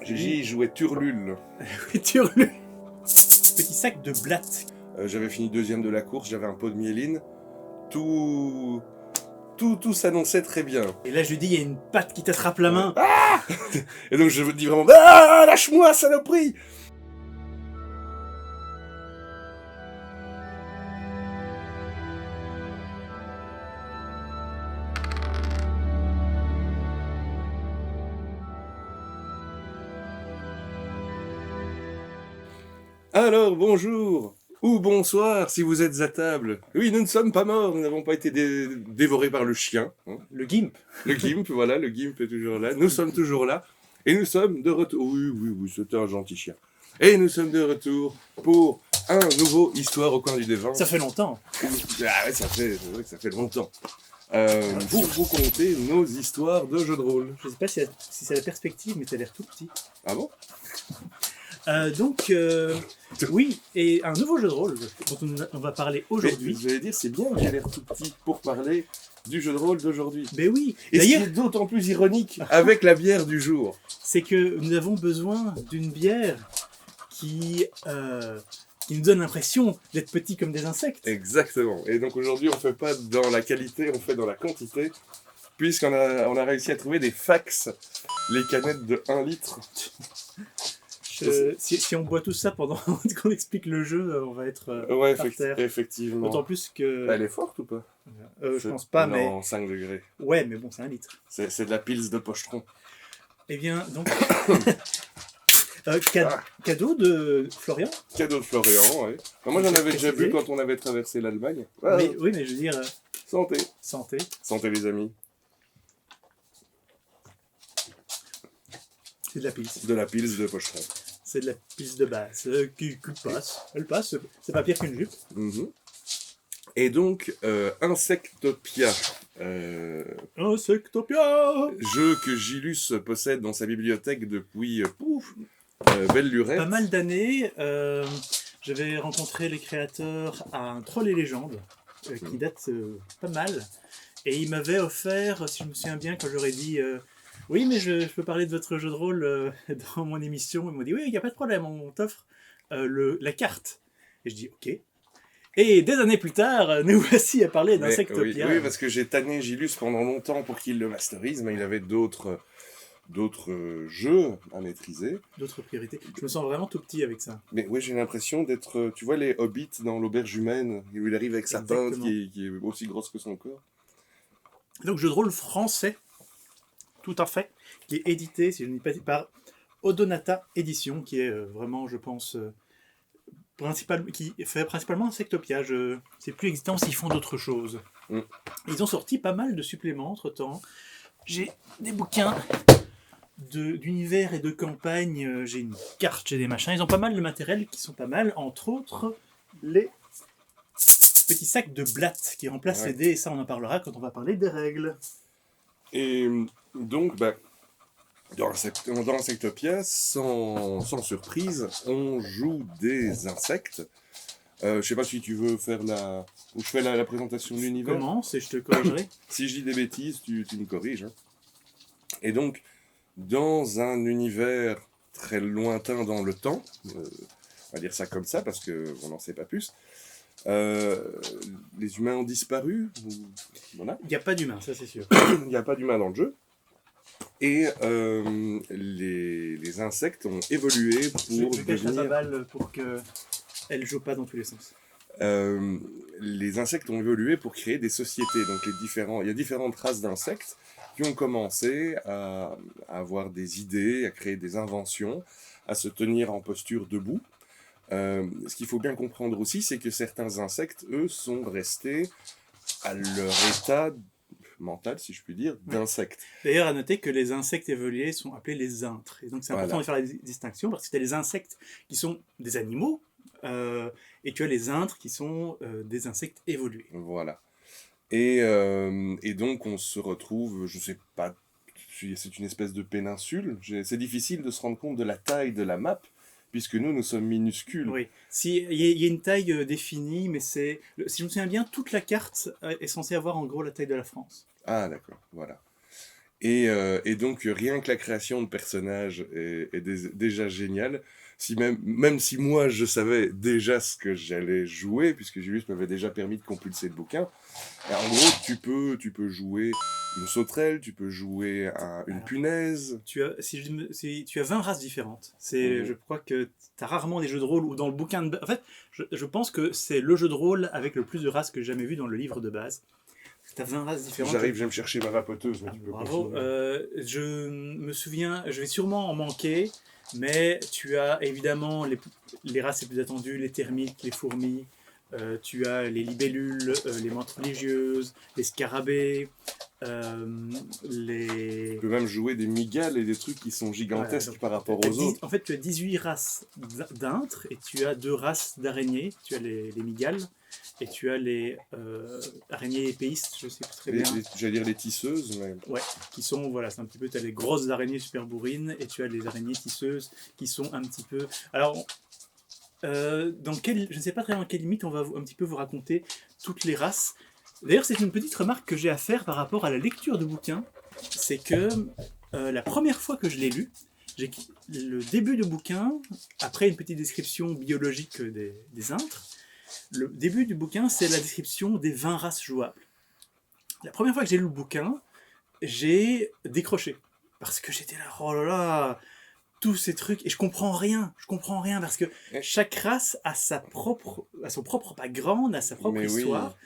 Gigi jouait Turlule. Oui, Turlu. Petit sac de blattes. J'avais fini deuxième de la course, j'avais un pot de myéline. Tout s'annonçait très bien. Et là, je lui dis, il y a une patte qui t'attrape la main. Et donc je me dis vraiment, ah, lâche-moi, saloperie! Alors, bonjour ou bonsoir si vous êtes à table. Oui, nous ne sommes pas morts, nous n'avons pas été dévorés par le chien. Hein. Le gimp. Le gimp, voilà, le gimp est toujours là. Nous sommes toujours là. Et nous sommes de retour. Oui, c'était un gentil chien. Et nous sommes de retour pour un nouveau Histoire au coin du Dévent. Ça fait longtemps. Ah ouais, c'est vrai que ça fait longtemps. Pour vous conter nos histoires de jeux de rôle. Je sais pas si c'est la perspective, mais t'as l'air tout petit. Ah bon? Oui, et un nouveau jeu de rôle dont on va parler aujourd'hui. Vous allez dire, c'est bien que j'ai l'air tout petit pour parler du jeu de rôle d'aujourd'hui. Mais oui, Et ce qui d'ailleurs, est d'autant plus ironique avec la bière du jour. c'est que nous avons besoin d'une bière qui nous donne l'impression d'être petit comme des insectes. Exactement. Et donc aujourd'hui, on fait pas dans la qualité, on fait dans la quantité. Puisqu'on a réussi à trouver des fax, les canettes de 1 litre. Si on boit tout ça pendant qu'on explique le jeu, on va être Ouais, par terre. effectivement. D'autant plus que... Elle est forte ou pas? je pense pas, mais... Non, 5 degrés. Ouais, mais bon, c'est 1 litre. C'est de la pils de pochetron. Eh bien, donc... cadeau de Florian. Cadeau de Florian, ouais. Moi, j'en avais déjà bu quand on avait traversé l'Allemagne. Ah, Oui, mais je veux dire... santé. Santé. Santé, les amis. C'est de la pisse. De la pils de pochetron. C'est de la pisse de base qui passe. Elle passe, c'est pas pire qu'une jupe. Mhm. Et donc, Insectopia. Insectopia. Jeu que Gilus possède dans sa bibliothèque depuis belle lurette. Pas mal d'années. J'avais rencontré les créateurs à un Troll et Légendes qui date pas mal. Et ils m'avaient offert, si je me souviens bien, quand j'aurais dit oui, mais je peux parler de votre jeu de rôle dans mon émission. Ils m'ont dit oui, il n'y a pas de problème, on t'offre la carte. Et je dis ok. Et des années plus tard, nous voici à parler d'Insectopia. Oui, parce que j'ai tanné Gilus pendant longtemps pour qu'il le masterise, mais il avait d'autres jeux à maîtriser. D'autres priorités. Je me sens vraiment tout petit avec ça. Mais oui, j'ai l'impression d'être, tu vois les hobbits dans l'auberge humaine, où il arrive avec sa pinte qui est aussi grosse que son corps. Donc jeu de rôle français, tout à fait, qui est édité, si je ne dis pas, par Odonata Édition, qui est vraiment, je pense, qui fait principalement Insectopia. C'est plus existant s'ils font d'autres choses. Ils ont sorti pas mal de suppléments entre-temps. J'ai des bouquins d'univers et de campagne, j'ai une carte, j'ai des machins. Ils ont pas mal de matériel qui sont pas mal, entre autres les petits sacs de blattes qui remplacent les dés, et ça on en parlera quand on va parler des règles. Et donc, dans Insectopia, sans surprise, on joue des insectes. Je sais pas si tu veux faire ou je fais la présentation de l'univers. Commence et je te corrigerai. Si je dis des bêtises, tu me corriges. Hein. Et donc, dans un univers très lointain dans le temps, on va dire ça comme ça parce qu'on n'en sait pas plus, les humains ont disparu. Voilà. Il n'y a pas d'humains, ça c'est sûr. Il n'y a pas d'humains dans le jeu. Et les insectes ont évolué pour je cache la devenir... balle pour qu'elle ne joue pas dans tous les sens. Les insectes ont évolué pour créer des sociétés. Donc il y a différentes races d'insectes qui ont commencé à avoir des idées, à créer des inventions, à se tenir en posture debout. Ce qu'il faut bien comprendre aussi, c'est que certains insectes, eux, sont restés à leur état mental, si je puis dire, d'insectes. D'ailleurs, à noter que les insectes évolués sont appelés les intres. Et donc c'est important de faire la distinction, parce que tu as les insectes qui sont des animaux, et tu as les intres qui sont des insectes évolués. Voilà. Et donc on se retrouve, je sais pas, c'est une espèce de péninsule. C'est difficile de se rendre compte de la taille de la map, puisque nous sommes minuscules. Oui, il y a une taille définie, mais si je me souviens bien, toute la carte est censée avoir en gros la taille de la France. Ah d'accord, voilà. Et donc, rien que la création de personnages est déjà géniale. Même si moi, je savais déjà ce que j'allais jouer, puisque Julius m'avait déjà permis de compulser le bouquin. Et en gros, tu peux jouer une sauterelle, tu peux jouer une Alors, punaise. tu as 20 races différentes. Je Mhm. crois que tu as rarement des jeux de rôle ou dans le bouquin de base. En fait, je pense que c'est le jeu de rôle avec le plus de races que j'ai jamais vu dans le livre de base. Tu as 20 races différentes. J'arrive, je vais me chercher ma vapoteuse, mais Ah, tu peux bravo. continuer. Je me souviens, je vais sûrement en manquer, mais tu as évidemment les races les plus attendues, les termites, les fourmis, tu as les libellules, les menthes religieuses, les scarabées, Tu les... peux même jouer des migales et des trucs qui sont Voilà, gigantesques donc, par rapport aux autres. en fait, tu as 18 races d'intres et tu as deux races d'araignées. Tu as les migales et tu as les araignées épéistes, je sais plus très bien. J'allais dire les tisseuses, mais Ouais, qui sont, voilà, c'est un petit peu, tu as les grosses araignées super bourrines et tu as les araignées tisseuses qui sont un petit peu... Alors, je ne sais pas très dans quelle limite on va un petit peu vous raconter toutes les races. D'ailleurs, c'est une petite remarque que j'ai à faire par rapport à la lecture de bouquins. C'est que la première fois que je l'ai lu, le début du bouquin, après une petite description biologique des intres, le début du bouquin, c'est la description des 20 races jouables. La première fois que j'ai lu le bouquin, j'ai décroché. Parce que j'étais là, oh là là, tous ces trucs, et je comprends rien, parce que eh, chaque race a son propre background, a sa propre mais oui. histoire.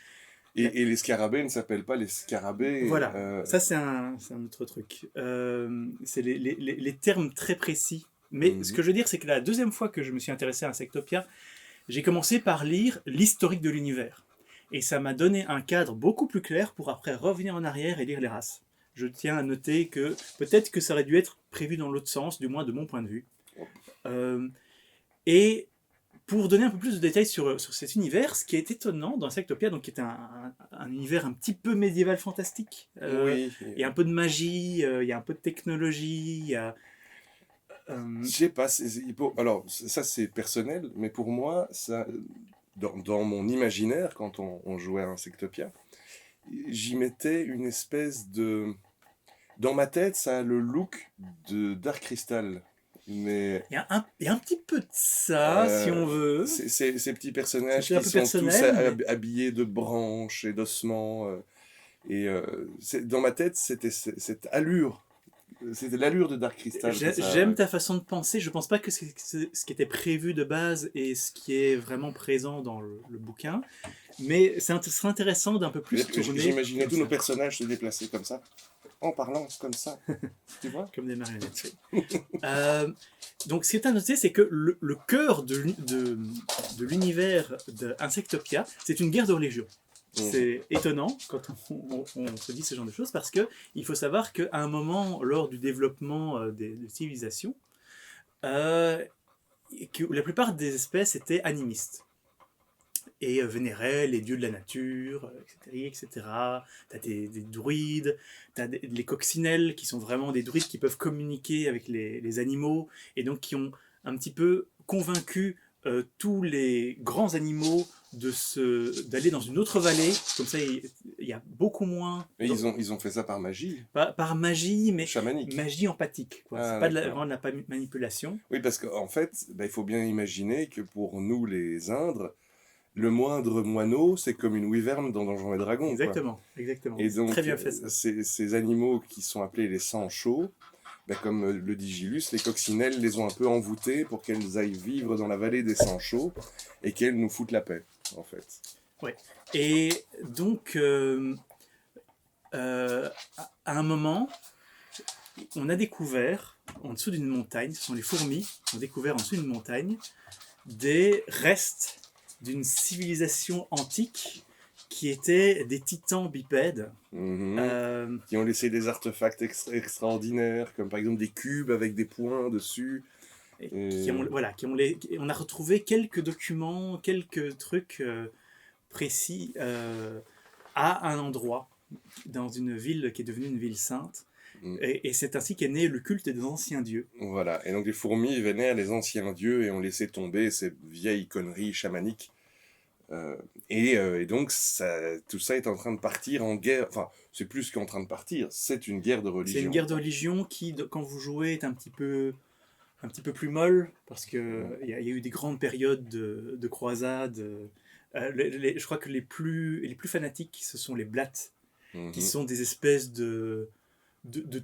La- Et les scarabées ne s'appellent pas les scarabées. Voilà, ça c'est un autre truc. C'est les termes très précis. Mais ce Mhm. que je veux dire, c'est que la deuxième fois que je me suis intéressé à Insectopia, j'ai commencé par lire l'historique de l'univers. Et ça m'a donné un cadre beaucoup plus clair pour après revenir en arrière et lire les races. Je tiens à noter que peut-être que ça aurait dû être prévu dans l'autre sens, du moins de mon point de vue. Euh, et pour donner un peu plus de détails sur cet univers, ce qui est étonnant dans Insectopia, donc qui est un univers un petit peu médiéval fantastique, Oui. il y a un peu de magie, il y a un peu de technologie, Je euh, sais pas. Alors, ça, c'est personnel, mais pour moi, dans mon imaginaire, quand on jouait à Insectopia, j'y mettais une espèce de. Dans ma tête, ça a le look de Dark Crystal. Mais il y a un petit peu de ça, si euh, on veut. ces petits personnages C'est un qui peu sont tous personnel, mais habillés de branches et d'ossements. Dans ma tête, c'était cette allure. C'était l'allure de Dark Crystal que ça j'aime avait. ta façon de penser. Je pense pas que c'est ce qui était prévu de base et ce qui est vraiment présent dans le bouquin. Mais ce serait intéressant d'un peu plus tourner J'imaginais comme tous nos ça, personnages se déplacer comme ça, en parlant comme ça. Tu vois? comme des marionnettes. Euh, donc, ce qui est à noter, c'est que le cœur de l'univers d'Insectopia, c'est une guerre de religion. Mhm. C'est étonnant quand on se dit ce genre de choses parce que il faut savoir qu'à un moment, lors du développement des civilisations, euh, que la plupart des espèces étaient animistes et vénéraient les dieux de la nature, etc. Tu as des druides, tu as les coccinelles qui sont vraiment des druides qui peuvent communiquer avec les animaux et donc qui ont un petit peu convaincu tous les grands animaux d'aller dans une autre vallée. Comme ça, il y a beaucoup moins Et ils ont fait ça par magie, par magie, mais chamanique. magie empathique. Quoi. C'est Ah, pas d'accord. vraiment de la manipulation. Oui, parce qu'en fait, bah, il faut bien imaginer que pour nous, les Indres, le moindre moineau, c'est comme une wyvern dans Donjons et Dragons, quoi. Exactement, exactement. Et C'est très donc, bien fait ça. ces animaux qui sont appelés les sangs chauds, bah, comme le dit Gilus, les coccinelles les ont un peu envoûtées pour qu'elles aillent vivre dans la vallée des sangs chauds et qu'elles nous foutent la paix, en fait. Ouais. Et donc, euh, à un moment, on a découvert en dessous d'une montagne, ce sont les fourmis, ont découvert en dessous d'une montagne des restes d'une civilisation antique qui étaient des titans bipèdes. Mhm. Euh, Qui ont laissé des artefacts extraordinaires, comme par exemple des cubes avec des points dessus. qui Et... ont, voilà, on a retrouvé quelques documents, quelques trucs précis à un endroit dans une ville qui est devenue une ville sainte. Mm. Et c'est ainsi qu'est né le culte des anciens dieux. Voilà. Et donc les fourmis vénèrent les anciens dieux et ont laissé tomber ces vieilles conneries chamaniques Et donc, tout ça est en train de partir en guerre. Enfin, c'est plus qu'en train de partir, c'est une guerre de C'est une religion. guerre de religion qui, quand vous jouez, est un petit peu plus molle, parce qu'il y a eu des grandes périodes de croisades. Je crois que les plus fanatiques, ce sont les Blattes, qui Mhm. sont des espèces de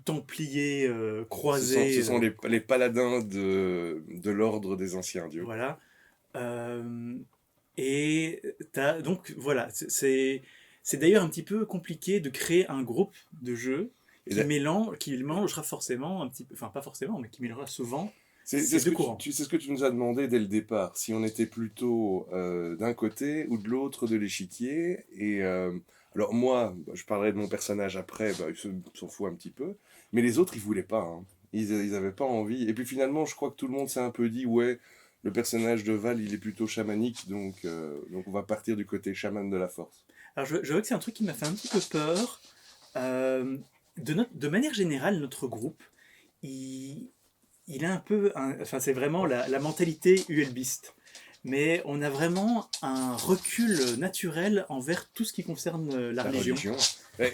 templiers Ce croisés. sont les paladins de l'ordre des anciens dieux. Voilà. Euh, et donc voilà, c'est d'ailleurs un petit peu compliqué de créer un groupe de jeux Et là, qui mélangera forcément un petit peu, enfin pas forcément, mais qui mélangera souvent c'est ces ce deux que courants. c'est ce que tu nous as demandé dès le départ, si on était plutôt d'un côté ou de l'autre de l'échiquier. Et alors moi, je parlerai de mon personnage après, bah, ils s'en fout un petit peu. Mais les autres, ils voulaient pas, hein. Ils avaient pas envie. Et puis finalement, je crois que tout le monde s'est un peu dit, ouais, le personnage de Val, il est plutôt chamanique, donc on va partir du côté chaman de la force. Alors je vois que c'est un truc qui m'a fait un petit peu peur. Euh, de manière générale, notre groupe, il, il a un peu, enfin c'est vraiment la mentalité ULBiste. Mais on a vraiment un recul naturel envers tout ce qui concerne la La religion. religion. Eh,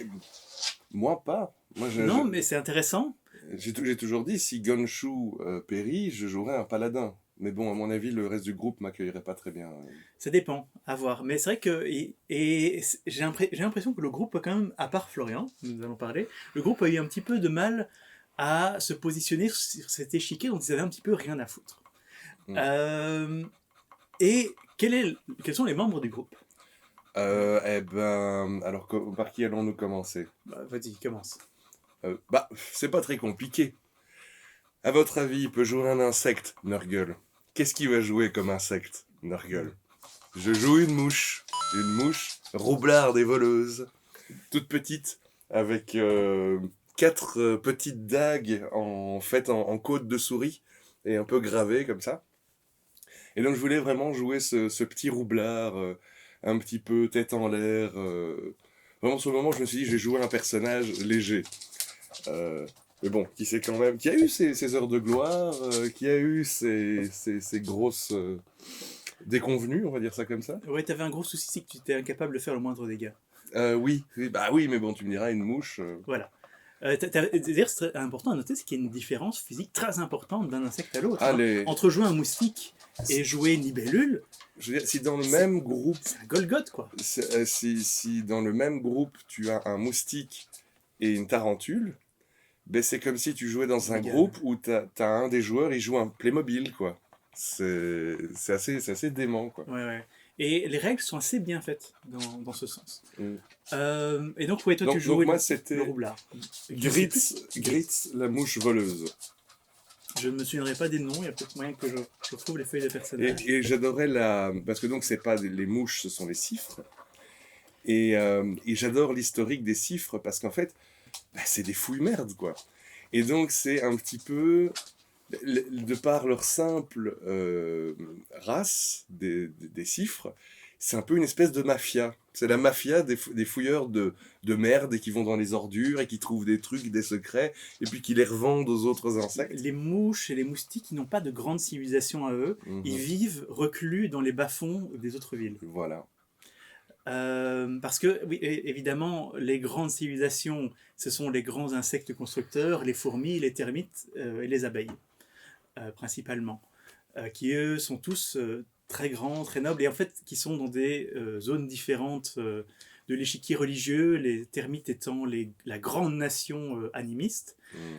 moi, pas. Moi, Non, mais c'est intéressant. j'ai toujours dit, si Gonshu périt, je jouerais un paladin. Mais bon, à mon avis, le reste du groupe m'accueillerait pas très bien. Ça dépend, à voir. Mais c'est vrai que j'ai l'impression que le groupe, quand même, à part Florian, nous allons parler, le groupe a eu un petit peu de mal à se positionner sur cet échiquier dont ils avaient un petit peu rien à foutre. Hmm. Et quels sont les membres du groupe? Eh ben, alors par qui allons-nous commencer? Bah, vas-y, commence. Bah, c'est pas très compliqué. À votre avis, il peut jouer un insecte, Nurgle. Qu'est-ce qu'il va jouer comme insecte, Nurgle? Je joue une mouche roublarde et voleuse, toute petite, avec quatre petites dagues faites en côte de souris et un peu gravées comme ça. Et donc je voulais vraiment jouer ce petit roublard, un petit peu tête en l'air. Vraiment, sur le moment, je me suis dit, je vais jouer un personnage léger. Euh, mais bon, qui sait quand même, qui a eu ses heures de gloire, qui a eu ses grosses déconvenues, on va dire ça comme ça. Ouais, t'avais un gros souci, c'est que tu étais incapable de faire le moindre dégât. Oui, oui, bah oui, mais bon, tu me diras, une mouche. Voilà. D'ailleurs, c'est très important à noter, c'est qu'il y a une différence physique très importante d'un insecte à l'autre. Ah, Hein. Entre jouer un moustique et jouer une libellule, je veux dire, si dans le même groupe, c'est un Golgoth, quoi. si dans le même groupe tu as un moustique et une tarentule, ben c'est comme si tu jouais dans un Égal. groupe où t'as un des joueurs, il joue un Playmobil, quoi. C'est assez dément, quoi. Ouais, ouais. Et les règles sont assez bien faites dans ce sens. Mm. Et donc, ouais, toi, tu Donc jouais moi, le c'était roublard. Gritz, la mouche voleuse. Je ne me souviendrai pas des noms, il y a peut-être moyen que je retrouve les feuilles de personnages. Et j'adorais parce que donc, c'est pas les mouches, ce sont les cifres. Et j'adore l'historique des cifres parce qu'en fait, bah, c'est des fouilles merdes, quoi. Et donc, c'est un petit peu, de par leur simple race des cifres, c'est un peu une espèce de mafia. C'est la mafia des fouilleurs de merde et qui vont dans les ordures et qui trouvent des trucs, des secrets, et puis qui les revendent aux autres insectes. Les mouches et les moustiques, ils n'ont pas de grande civilisation à eux. Ils vivent reclus dans les bas-fonds des autres villes. Voilà. Parce que, oui, évidemment, les grandes civilisations, ce sont les grands insectes constructeurs, les fourmis, les termites et les abeilles, principalement, qui eux sont tous très grands, très nobles, et en fait qui sont dans des zones différentes de l'échiquier religieux, les termites étant la grande nation animiste,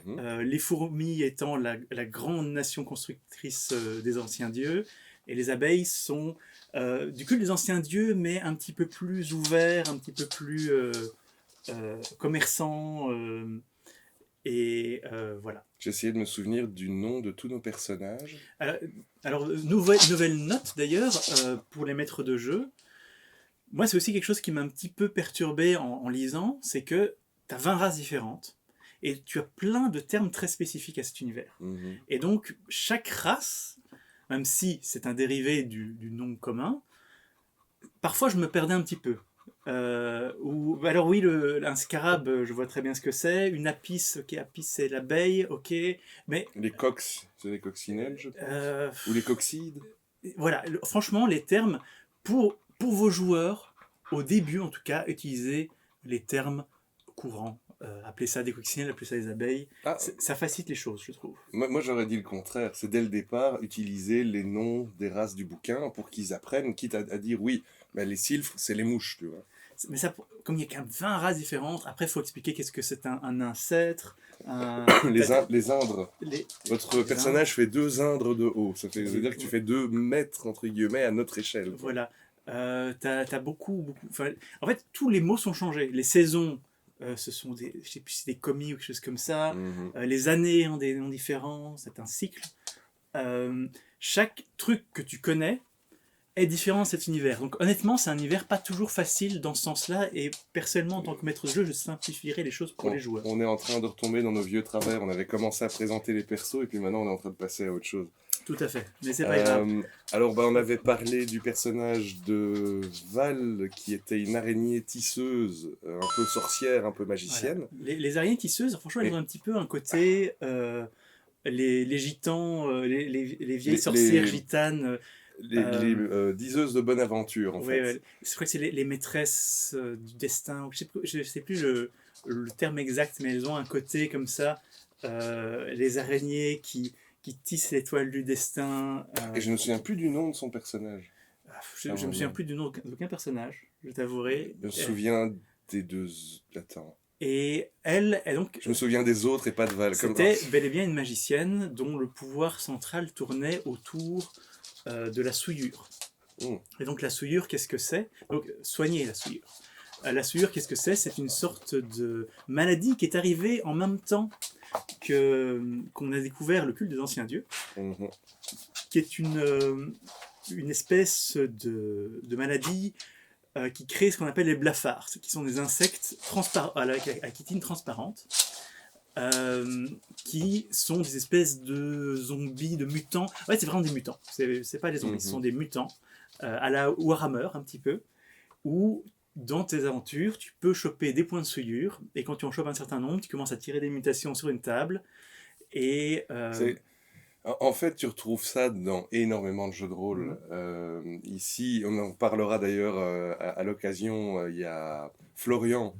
les fourmis étant la grande nation constructrice des anciens dieux, et les abeilles sont du culte des anciens dieux, mais un petit peu plus ouverts, un petit peu plus commerçants, et voilà. J'ai essayé de me souvenir du nom de tous nos personnages. Alors, nouvelle note d'ailleurs, pour les maîtres de jeu. Moi, c'est aussi quelque chose qui m'a un petit peu perturbé en lisant, c'est que tu as 20 races différentes, et tu as plein de termes très spécifiques à cet univers. Et donc, chaque race, même si c'est un dérivé du nom commun, parfois je me perdais un petit peu. Alors oui, un scarab, je vois très bien ce que c'est. Une apis, ok, apis c'est l'abeille, ok. Mais les cox, c'est les coccinelles, je pense. Ou les coccides. Voilà, franchement, les termes, pour pour vos joueurs, au début en tout cas, utilisez les termes courants. Appelez ça des coccinelles, appelez ça des abeilles. Ah, Ça facilite les choses, je trouve. moi j'aurais dit le contraire. C'est dès le départ utiliser les noms des races du bouquin pour qu'ils apprennent, quitte à dire oui, mais les sylphes, c'est les mouches, tu vois. Mais ça, comme il y a quand même 20 races différentes, après il faut expliquer qu'est-ce que c'est un incêtre. Les indres. Votre les personnage fait 2 indres de haut. Ça veut dire que tu fais 2 mètres, entre guillemets, à notre échelle. Quoi. Voilà. T'as beaucoup. En fait, tous les mots sont changés. Les saisons, ce sont des, je sais plus, si c'est des commis ou quelque chose comme ça. Mhm. Les années ont des noms différents. C'est un cycle. Chaque truc que tu connais est différent dans cet univers. Donc honnêtement, c'est un univers pas toujours facile dans ce sens-là. Et personnellement, en tant que maître de jeu, je simplifierais les choses pour les joueurs. On est en train de retomber dans nos vieux travers. On avait commencé à présenter les persos et puis maintenant on est en train de passer à autre chose. Tout à fait. Mais c'est pas grave. Alors, on avait parlé du personnage de Val, qui était une araignée tisseuse, un peu sorcière, un peu magicienne. Voilà. Les araignées tisseuses, franchement, elles ont un petit peu un côté... les gitans, les vieilles sorcières gitanes... Les diseuses de bonne aventure, en fait. Ouais. Je crois que c'est les maîtresses du destin. Je sais plus le terme exact, mais elles ont un côté comme ça. Les araignées qui tissent l'étoile du destin. Et je ne me souviens plus du nom de son personnage. Je me souviens plus du nom d'aucun personnage, je t'avouerai. Je me souviens des deux... Attends. Et elle, donc... Je me souviens des autres et pas de Val. C'était bel et bien une magicienne dont le pouvoir central tournait autour de la souillure. Et donc la souillure, qu'est-ce que c'est? Donc soigner la souillure. La souillure, qu'est-ce que c'est? C'est une sorte de maladie qui est arrivée en même temps qu'on a découvert le culte des anciens dieux, qui est une espèce de maladie qui crée ce qu'on appelle les blafards, qui sont des insectes à chitine transparente, qui sont des espèces de zombies, de mutants. Ouais, c'est vraiment des mutants. C'est pas des zombies, ce sont des mutants à la Warhammer un petit peu, où dans tes aventures, tu peux choper des points de souillure, et quand tu en chopes un certain nombre, tu commences à tirer des mutations sur une table, et... En fait, tu retrouves ça dans énormément de jeux de rôle. Ici, on en parlera d'ailleurs à l'occasion, il y a Florian.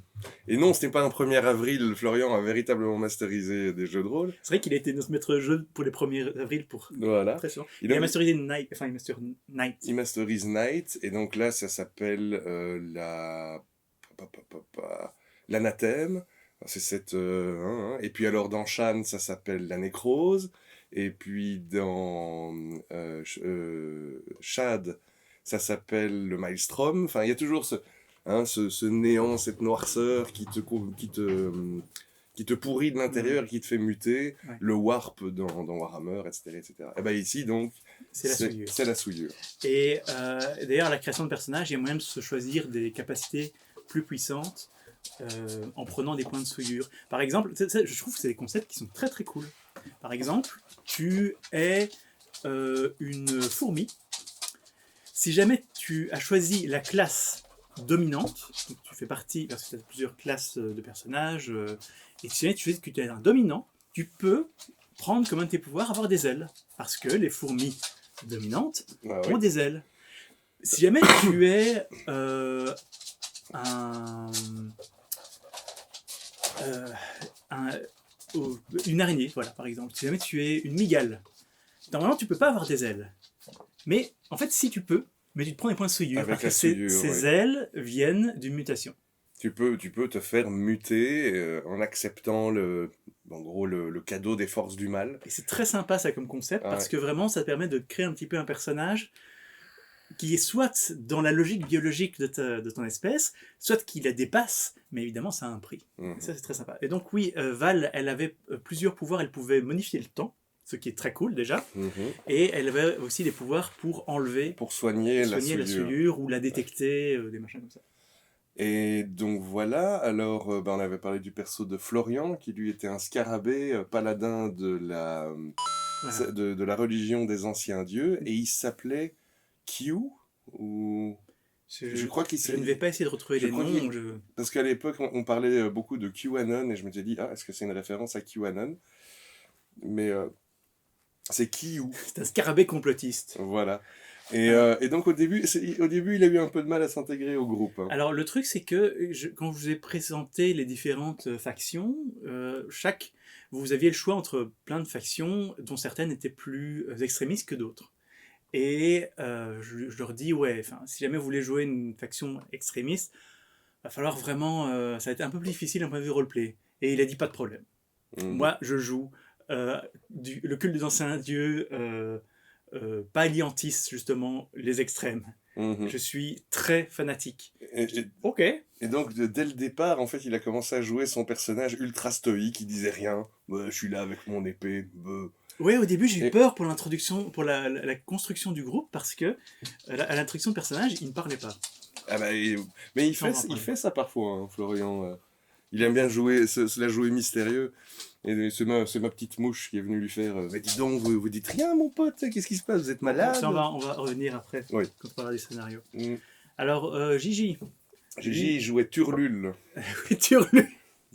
Et non, ce n'est pas un 1er avril, Florian a véritablement masterisé des jeux de rôle. C'est vrai qu'il a été notre maître de jeu pour les 1er avril, pour... Voilà. Il a masterisé Night. Il masterise Night, et donc là, ça s'appelle l'anathème. C'est cette... Et puis alors, dans Shan, ça s'appelle la nécrose. Et puis dans Shad, ça s'appelle le Maelstrom. Enfin, il y a toujours ce néant, cette noirceur qui te pourrit de l'intérieur, qui te fait muter. Ouais. Le warp dans Warhammer, etc., etc. Et bien ici, donc, c'est la souillure. Et d'ailleurs, la création de personnages, il y a moyen de se choisir des capacités plus puissantes en prenant des points de souillure. Par exemple, je trouve que c'est des concepts qui sont très très cool. Par exemple, tu es une fourmi. Si jamais tu as choisi la classe dominante, donc tu fais partie, parce que tu as plusieurs classes de personnages, et si jamais tu fais que tu es un dominant, tu peux prendre comme un de tes pouvoirs avoir des ailes. Parce que les fourmis dominantes ont des ailes. Si jamais tu es une araignée, voilà, par exemple. Si jamais tu es une migale, normalement tu peux pas avoir des ailes. Mais en fait, si tu peux, mais tu te prends des points de souillure, parce que ces ailes viennent d'une mutation. Tu peux te faire muter en acceptant le cadeau des forces du mal. Et c'est très sympa ça comme concept, parce que vraiment ça te permet de créer un petit peu un personnage qui est soit dans la logique biologique de ton espèce, soit qui la dépasse, mais évidemment ça a un prix. Et ça c'est très sympa. Et donc oui, Val, elle avait plusieurs pouvoirs, elle pouvait modifier le temps, ce qui est très cool déjà, et elle avait aussi des pouvoirs pour enlever, pour soigner la souillure ou la détecter, des machins comme ça. Et donc voilà, alors on avait parlé du perso de Florian, qui lui était un scarabée, paladin de la religion des anciens dieux, et il s'appelait Q, ou... Je crois qu'il je ne vais pas essayer de retrouver les noms. Parce qu'à l'époque, on parlait beaucoup de QAnon, et je me suis dit, est-ce que c'est une référence à QAnon? Mais c'est Q. C'est un scarabée complotiste. Voilà. Et donc au début, il a eu un peu de mal à s'intégrer au groupe. Hein. Alors le truc c'est que quand je vous ai présenté les différentes factions, vous aviez le choix entre plein de factions dont certaines étaient plus extrémistes que d'autres. Et je leur dis ouais, si jamais vous voulez jouer une faction extrémiste, va falloir vraiment, ça va être un peu plus difficile d'un point de vue roleplay. Et il a dit pas de problème. Moi je joue le culte des anciens dieux. Pas liantiste justement les extrêmes. Je suis très fanatique. Ok. Et donc dès le départ, en fait, il a commencé à jouer son personnage ultra stoïque. Il disait rien. Je suis là avec mon épée. Ouais, au début j'ai eu peur pour l'introduction, pour la construction du groupe parce que à l'introduction de personnage, il ne parlait pas. Ah bah, mais il fait ça parfois, hein, Florian. Il aime bien jouer, se la jouer mystérieux. Et c'est ma petite mouche qui est venue lui faire mais dis donc, vous dites rien, mon pote, qu'est-ce qui se passe? Vous êtes malade? Ça, on va revenir après, oui. Quand on parlera du scénario. Alors, Gigi. Gigi jouait Turlul. Oui, Turlul.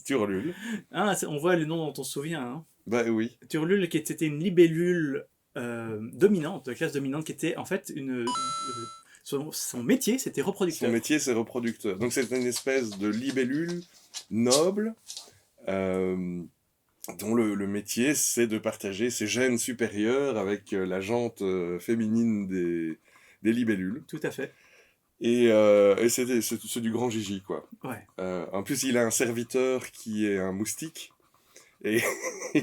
Turlul. Ah, on voit le nom dont on se souvient. Hein. Bah oui. Turlul, qui était une libellule dominante, de classe dominante, qui était en fait son métier, c'était reproducteur. Son métier, c'est reproducteur. Donc c'est une espèce de libellule noble. Dont le métier, c'est de partager ses gènes supérieurs avec la jante féminine des libellules. Tout à fait. Et c'est du grand Gigi, quoi. Ouais. En plus, il a un serviteur qui est un moustique et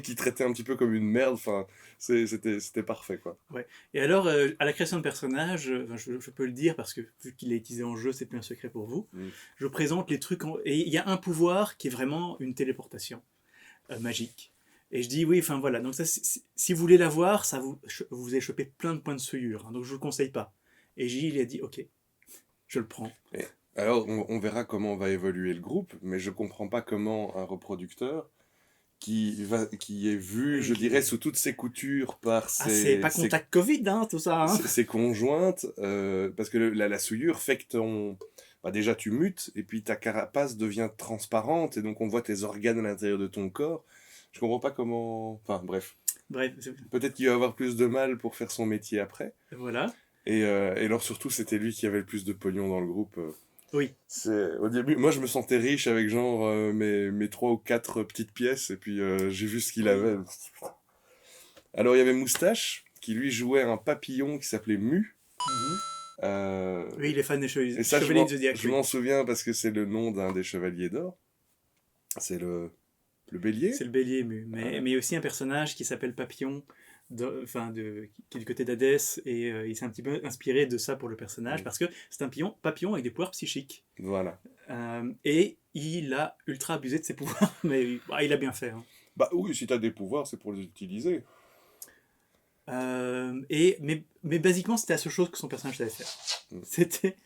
qui traitait un petit peu comme une merde. Enfin, c'était parfait, quoi. Ouais. Et alors, à la création de personnages, je peux le dire parce que vu qu'il est utilisé en jeu, c'est plus un secret pour vous. Je présente les trucs et il y a un pouvoir qui est vraiment une téléportation. Magique. Et je dis oui, voilà. Donc ça, si vous voulez l'avoir, vous allez choper plein de points de souillure. Hein, donc je vous le conseille pas. Et Gilles, il a dit ok, je le prends. Et alors on verra comment va évoluer le groupe, mais je comprends pas comment un reproducteur qui est vu, je dirais, sous toutes ses coutures par c'est pas contact Covid, hein, tout ça. Hein. Ses conjointes, parce que la souillure fait que déjà tu mutes, et puis ta carapace devient transparente, et donc on voit tes organes à l'intérieur de ton corps. Je comprends pas comment... Enfin, bref. Peut-être qu'il va avoir plus de mal pour faire son métier après. Voilà. Et alors surtout, c'était lui qui avait le plus de pognon dans le groupe. Oui. Au début, moi je me sentais riche avec genre mes 3 ou 4 petites pièces, et puis j'ai vu ce qu'il avait. Alors il y avait Moustache, qui lui jouait un papillon qui s'appelait Mu. Oui, il est fan des chevaliers de Zodiac. Je m'en souviens parce que c'est le nom d'un des chevaliers d'or. C'est le bélier. C'est le bélier Mu. Mais il y a aussi un personnage qui s'appelle Papillon, qui est du côté d'Hadès, et il s'est un petit peu inspiré de ça pour le personnage, parce que c'est un papillon avec des pouvoirs psychiques. Voilà. Et il a ultra abusé de ses pouvoirs, mais il a bien fait. Hein. Bah oui, si tu as des pouvoirs, c'est pour les utiliser. Mais basiquement, c'était la seule chose que son personnage savait faire. C'était...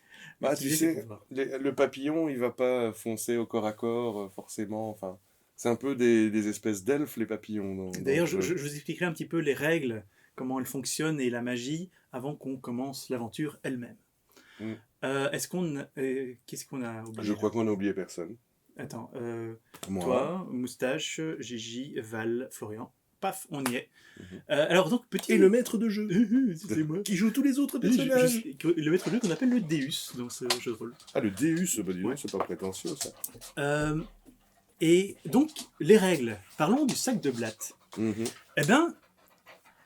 Bah tu sais, le papillon, il va pas foncer au corps à corps, forcément, enfin... C'est un peu des espèces d'elfes, les papillons. D'ailleurs, je vous expliquerai un petit peu les règles, comment elles fonctionnent et la magie, avant qu'on commence l'aventure elle-même. Qu'est-ce qu'on a oublié? Je crois qu'on a oublié personne. Attends, toi, Moustache, Gigi, Val, Florian. Paf, on y est. Alors donc, Et le maître de jeu, c'est moi. Qui joue tous les autres personnages. Le maître de jeu qu'on appelle le Deus dans ce jeu de rôle. Ah, le Deus, bah dis donc, c'est pas prétentieux, ça. Et donc, les règles. Parlons du sac de blattes. Eh bien,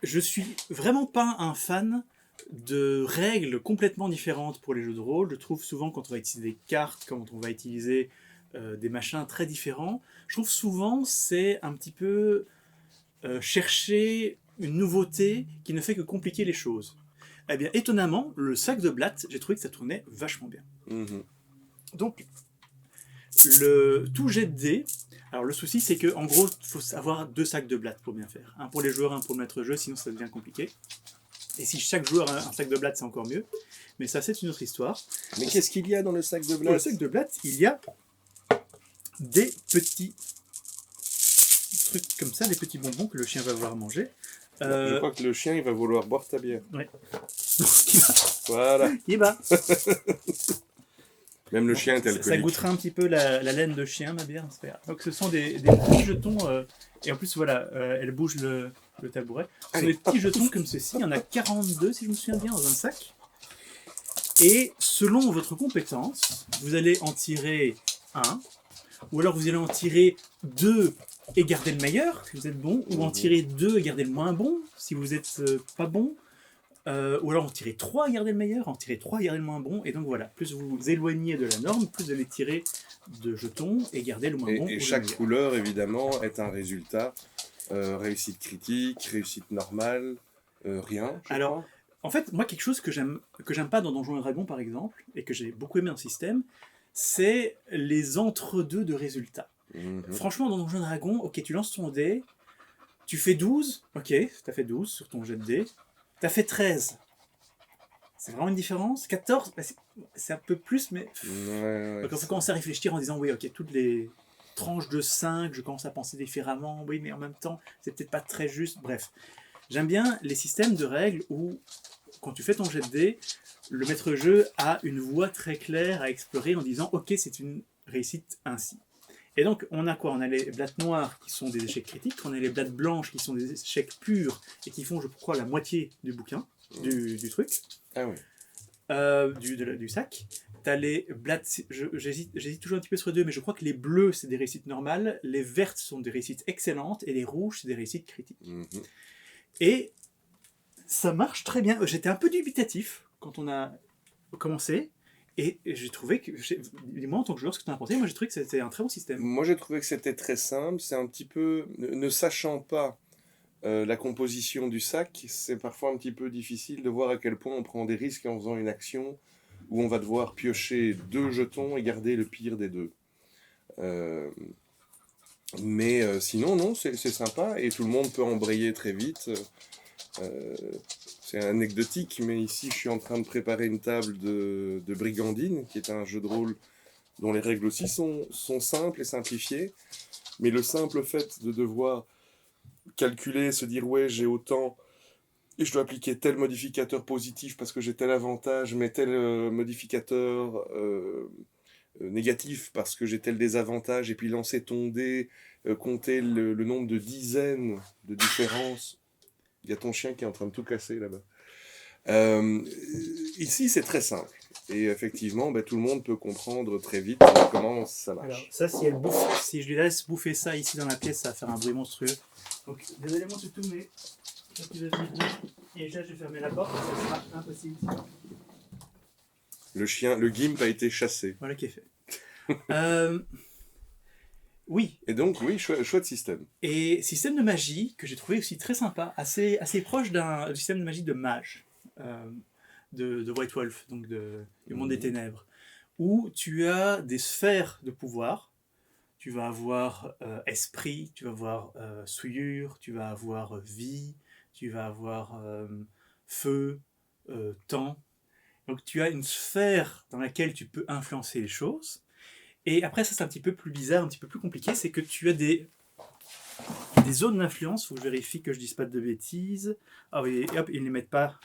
je suis vraiment pas un fan de règles complètement différentes pour les jeux de rôle. Je trouve souvent quand on va utiliser des cartes, quand on va utiliser des machins très différents, je trouve souvent c'est un petit peu chercher une nouveauté qui ne fait que compliquer les choses. Eh bien, étonnamment, le sac de blattes, j'ai trouvé que ça tournait vachement bien. Donc, tout jet de dés. Alors le souci c'est que en gros il faut avoir 2 sacs de blattes pour bien faire. Un pour les joueurs, un pour le maître de jeu, sinon ça devient compliqué. Et si chaque joueur a un sac de blattes, c'est encore mieux. Mais ça c'est une autre histoire. Mais qu'est-ce qu'il y a dans le sac de blattes? Dans le sac de blattes, il y a des petits trucs comme ça, des petits bonbons que le chien va vouloir manger. Je crois que le chien il va vouloir boire ta bière. Ouais. Voilà. Il va. Même le chien est alcoolique. Ça goûtera un petit peu la laine de chien, ma bière. Donc ce sont des petits jetons. Et en plus, voilà, elle bouge le tabouret. Ce sont des petits jetons comme ceci. Il y en a 42, si je me souviens bien, dans un sac. Et selon votre compétence, vous allez en tirer un, ou alors vous allez en tirer deux et garder le meilleur, si vous êtes bon, ou en tirer deux et garder le moins bon, si vous êtes pas bon, ou alors en tirer trois et garder le meilleur, en tirer trois et garder le moins bon, et donc voilà, plus vous vous éloignez de la norme, plus vous allez tirer de jetons et garder le moins bon. Et ou chaque le meilleur. couleur, évidemment, est un résultat. Réussite critique, réussite normale, rien, je Alors, crois. en fait, moi, quelque chose que j'aime pas dans Donjons et Dragons, par exemple, et que j'ai beaucoup aimé dans le système, c'est les entre-deux de résultats. Mhm. Franchement, dans Donjons et Dragons, ok, tu lances ton dé, tu fais 12, ok, t'as fait 12 sur ton jet de dé, t'as fait 13. C'est vraiment une différence. 14, bah, c'est un peu plus, mais... Ouais, Donc, il faut commencer à réfléchir en disant, oui, ok, toutes les tranches de 5, je commence à penser différemment, oui, mais en même temps, c'est peut-être pas très juste, bref. J'aime bien les systèmes de règles où, quand tu fais ton jet de dés, le maître-jeu a une voie très claire à explorer en disant, ok, c'est une réussite ainsi. Et donc, on a quoi? On a les blattes noires qui sont des échecs critiques, on a les blattes blanches qui sont des échecs purs et qui font, je crois, la moitié du bouquin, du truc, Ah oui. du sac. T'as les blattes, j'hésite toujours un petit peu sur les deux, mais je crois que les bleus, c'est des réussites normales, les vertes sont des réussites excellentes, et les rouges, c'est des réussites critiques. Mhm. Et ça marche très bien. J'étais un peu dubitatif quand on a commencé, et j'ai trouvé que, dis-moi en tant que joueur, ce que tu en as pensé, moi j'ai trouvé que c'était un très bon système. Moi, j'ai trouvé que c'était très simple. C'est un petit peu, ne sachant pas la composition du sac, c'est parfois un petit peu difficile de voir à quel point on prend des risques en faisant une action où on va devoir piocher 2 jetons et garder le pire des 2. Mais sinon, non, c'est sympa et tout le monde peut embrayer très vite. Euh, c'est anecdotique, mais ici, je suis en train de préparer une table de Brigandine, qui est un jeu de rôle dont les règles aussi sont simples et simplifiées. Mais le simple fait de devoir calculer, se dire ouais j'ai autant et je dois appliquer tel modificateur positif parce que j'ai tel avantage, mais tel modificateur négatif parce que j'ai tel désavantage, et puis lancer ton dé, compter le nombre de dizaines de différences. Il y a ton chien qui est en train de tout casser là-bas. Ici c'est très simple. Et effectivement, tout le monde peut comprendre très vite comment ça marche. Alors, ça, si je lui laisse bouffer ça ici dans la pièce, ça va faire un bruit monstrueux. Donc, désolé mon toutou, mais ça, tu vas venir. Et là, je vais fermer la porte, ça sera impossible. Le gimp a été chassé. Voilà qui est fait. Oui. Et donc, oui, chouette système. Et système de magie que j'ai trouvé aussi très sympa, assez proche d'un système de magie de mage, de White Wolf, donc du monde des ténèbres, où tu as des sphères de pouvoir. Tu vas avoir esprit, tu vas avoir souillure, tu vas avoir vie, tu vas avoir feu, temps. Donc tu as une sphère dans laquelle tu peux influencer les choses. Et après, ça c'est un petit peu plus bizarre, un petit peu plus compliqué, c'est que tu as des zones d'influence. Il faut que je vérifie que je ne dise pas de bêtises. Ah oui, hop, ils ne les mettent pas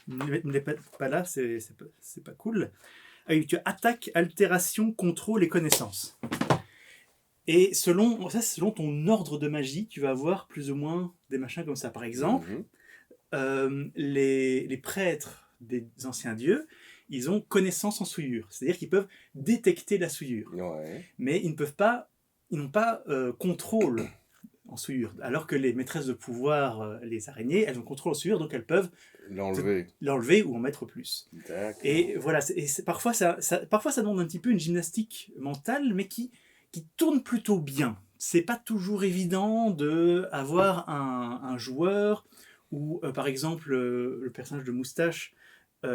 là, c'est pas cool. Ah oui, tu as attaque, altération, contrôle et connaissance. Et selon ton ordre de magie, tu vas avoir plus ou moins des machins comme ça. Par exemple, les prêtres des anciens dieux, ils ont connaissance en souillure. C'est-à-dire qu'ils peuvent détecter la souillure. Ouais. Mais ils n'ont pas contrôle en souillure. Alors que les maîtresses de pouvoir, les araignées, elles ont contrôle en souillure, donc elles peuvent l'enlever ou en mettre plus. D'accord. Et voilà, parfois ça demande un petit peu une gymnastique mentale, mais qui tourne plutôt bien. C'est pas toujours évident d'avoir un joueur où, par exemple, le personnage de Moustache,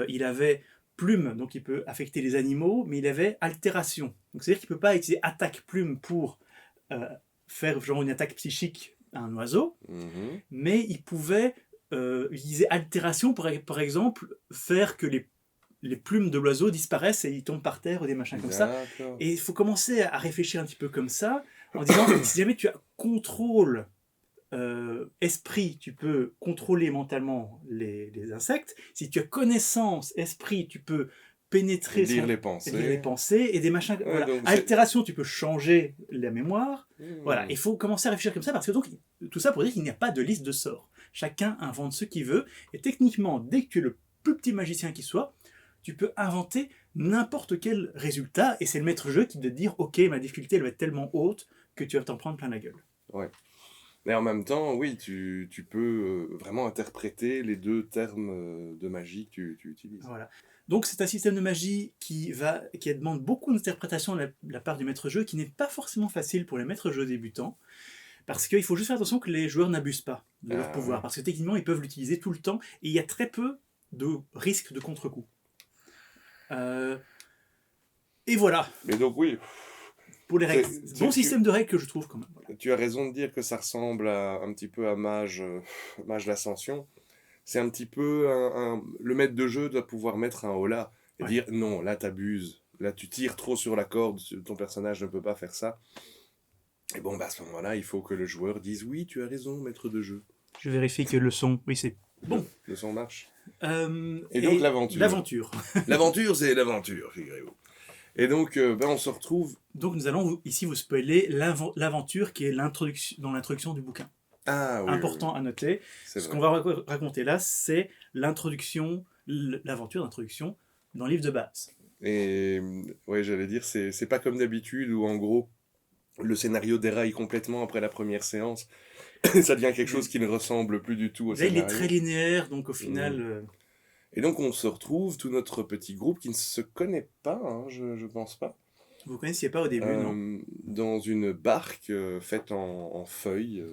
il avait plume, donc il peut affecter les animaux, mais il avait altération. Donc c'est-à-dire qu'il ne peut pas utiliser attaque plume pour faire genre une attaque psychique à un oiseau, mais il pouvait utiliser altération pour, par exemple, faire que les plumes de l'oiseau disparaissent et ils tombent par terre ou des machins comme ça. Et il faut commencer à réfléchir un petit peu comme ça, en disant si jamais tu as contrôle esprit, tu peux contrôler mentalement les insectes. Si tu as connaissance esprit, tu peux pénétrer lire les pensées et des machins. Ouais, voilà. donc altération, tu peux changer la mémoire. Voilà, il faut commencer à réfléchir comme ça parce que donc tout ça pour dire qu'il n'y a pas de liste de sorts. Chacun invente ce qu'il veut et techniquement, dès que tu es le plus petit magicien qui soit, tu peux inventer n'importe quel résultat, et c'est le maître-jeu qui doit te dire « Ok, ma difficulté elle va être tellement haute que tu vas t'en prendre plein la gueule. » Ouais. Mais en même temps, oui, tu peux vraiment interpréter les deux termes de magie que tu utilises. Voilà. Donc c'est un système de magie qui demande beaucoup d'interprétation de la part du maître-jeu, qui n'est pas forcément facile pour les maîtres-jeux débutants, parce qu'il faut juste faire attention que les joueurs n'abusent pas de leur pouvoir, Ouais. parce que techniquement ils peuvent l'utiliser tout le temps, et il y a très peu de risques de contre-coup. Et voilà, Mais donc oui, pour les règles. Bon système de règles que je trouve quand même. Voilà. tu as raison de dire que ça ressemble un petit peu à Mage l'Ascension. C'est un petit peu le maître de jeu doit pouvoir mettre un holà et Ouais. dire non, là t'abuses, là tu tires trop sur la corde, ton personnage ne peut pas faire ça. Et bon, bah à ce moment-là, il faut que le joueur dise oui, tu as raison, maître de jeu. Je vérifie que le son, oui c'est bon. Le son marche. Et donc l'aventure. L'aventure, c'est l'aventure, figurez-vous. Et donc, on se retrouve. Donc nous allons ici vous spoiler l'aventure qui est dans l'introduction du bouquin. Ah oui. Important oui. à noter. Ce qu'on va raconter là, c'est l'aventure d'introduction dans le livre de base. Et ouais, j'allais dire, c'est pas comme d'habitude où en gros le scénario déraille complètement après la première séance. Ça devient quelque chose qui ne ressemble plus du tout au scénario. Là, il est très linéaire, donc au final. Et donc on se retrouve, tout notre petit groupe qui ne se connaît pas, hein, je pense pas. Vous ne connaissiez pas au début, non? Dans une barque faite en feuilles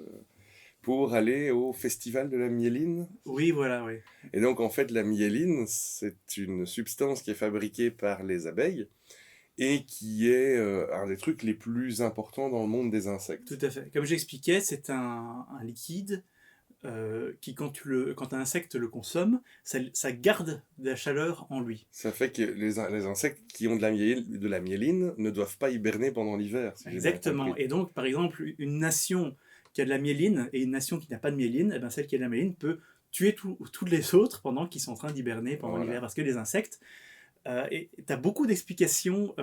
pour aller au festival de la myéline. Oui, voilà, oui. Et donc en fait la myéline, c'est une substance qui est fabriquée par les abeilles et qui est un des trucs les plus importants dans le monde des insectes. Tout à fait. Comme j'expliquais, c'est un liquide qui, quand un insecte le consomme, ça garde de la chaleur en lui. Ça fait que les insectes qui ont de la myéline ne doivent pas hiberner pendant l'hiver. Si Exactement. Et donc, par exemple, une nation qui a de la myéline et une nation qui n'a pas de myéline, eh ben, celle qui a de la myéline peut tuer toutes les autres pendant qu'ils sont en train d'hiberner pendant l'hiver. Parce que les insectes, et tu as beaucoup d'explications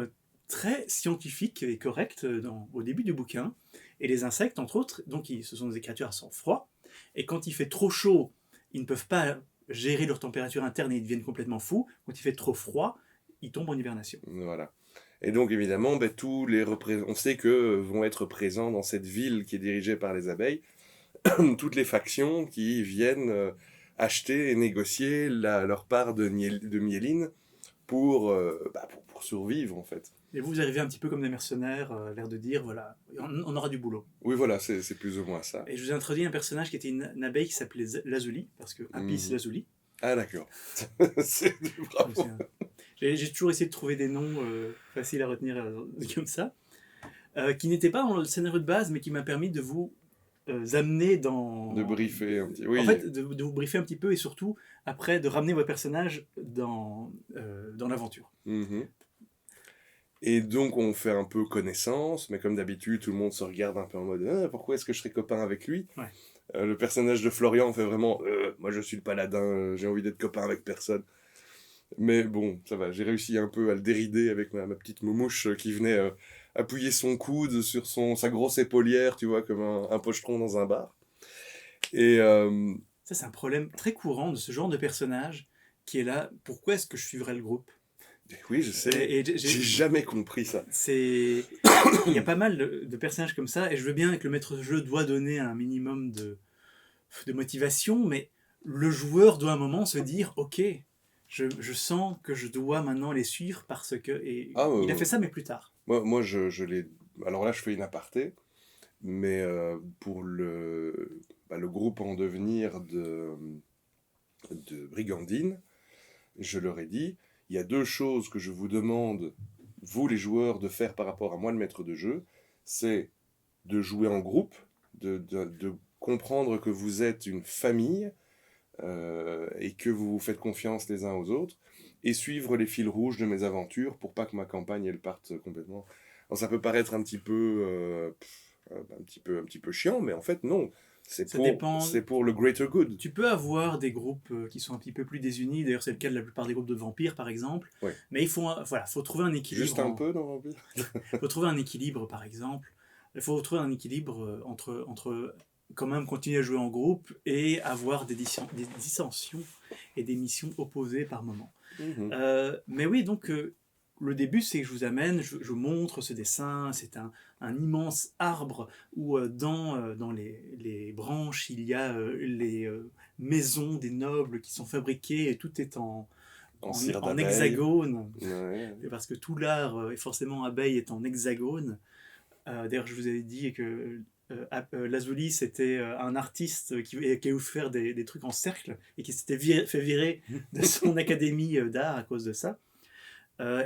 très scientifiques et correctes au début du bouquin. Et les insectes, entre autres, donc ce sont des créatures à sang froid. Et quand il fait trop chaud, ils ne peuvent pas gérer leur température interne et ils deviennent complètement fous. Quand il fait trop froid, ils tombent en hibernation. Voilà. Et donc évidemment, on sait que vont être présents dans cette ville qui est dirigée par les abeilles toutes les factions qui viennent acheter et négocier leur part de myéline pour survivre en fait. Et vous arrivez un petit peu comme des mercenaires, l'air de dire, voilà, on aura du boulot. Oui, voilà, c'est plus ou moins ça. Et je vous ai introduit un personnage qui était une abeille qui s'appelait Lazuli, parce que Apis Lazuli. Ah d'accord. C'est bravo. J'ai toujours essayé de trouver des noms faciles à retenir comme ça, qui n'étaient pas dans le scénario de base, mais qui m'a permis de vous amener dans... De briefer un petit peu. Oui. En fait, de vous briefer un petit peu et surtout, après, de ramener vos personnages dans l'aventure. Mm-hmm. Et donc on fait un peu connaissance, mais comme d'habitude, tout le monde se regarde un peu en mode pourquoi est-ce que je serais copain avec lui? Ouais. Le personnage de Florian fait vraiment moi je suis le paladin, j'ai envie d'être copain avec personne. Mais bon, ça va, j'ai réussi un peu à le dérider avec ma petite moumouche qui venait appuyer son coude sur sa grosse épaulière, tu vois, comme un pochetron dans un bar. Et ça, c'est un problème très courant de ce genre de personnage qui est là. Pourquoi est-ce que je suivrais le groupe? Oui, je sais. J'ai jamais compris ça. Il y a pas mal de personnages comme ça, et je veux bien que le maître de jeu doit donner un minimum de motivation, mais le joueur doit à un moment se dire ok, je sens que je dois maintenant les suivre parce que... il a fait ça, mais plus tard. Moi je l'ai... Alors là, je fais une aparté, mais pour le groupe en devenir de Brigandine, je leur ai dit, il y a deux choses que je vous demande, vous les joueurs, de faire par rapport à moi, le maître de jeu, c'est de jouer en groupe, de comprendre que vous êtes une famille et que vous vous faites confiance les uns aux autres, et suivre les fils rouges de mes aventures pour pas que ma campagne elle parte complètement. Alors ça peut paraître un petit peu chiant, mais en fait non. C'est pour le greater good. Tu peux avoir des groupes qui sont un petit peu plus désunis. D'ailleurs, c'est le cas de la plupart des groupes de vampires, par exemple. Ouais. Mais il faut trouver un équilibre. Juste un peu dans Vampire. Il faut trouver un équilibre, par exemple. Il faut trouver un équilibre entre quand même continuer à jouer en groupe et avoir des dissensions et des missions opposées par moment. Mais oui, donc le début, c'est que je vous amène, je vous montre ce dessin. C'est un immense arbre où dans les branches, il y a les maisons des nobles qui sont fabriquées et tout est En cire en d'abeille. hexagone. Ouais. Et parce que tout l'art, est forcément abeille, est en hexagone. D'ailleurs, je vous avais dit que Lazuli, c'était un artiste qui a voulu faire des trucs en cercle et qui s'était fait virer de son académie d'art à cause de ça.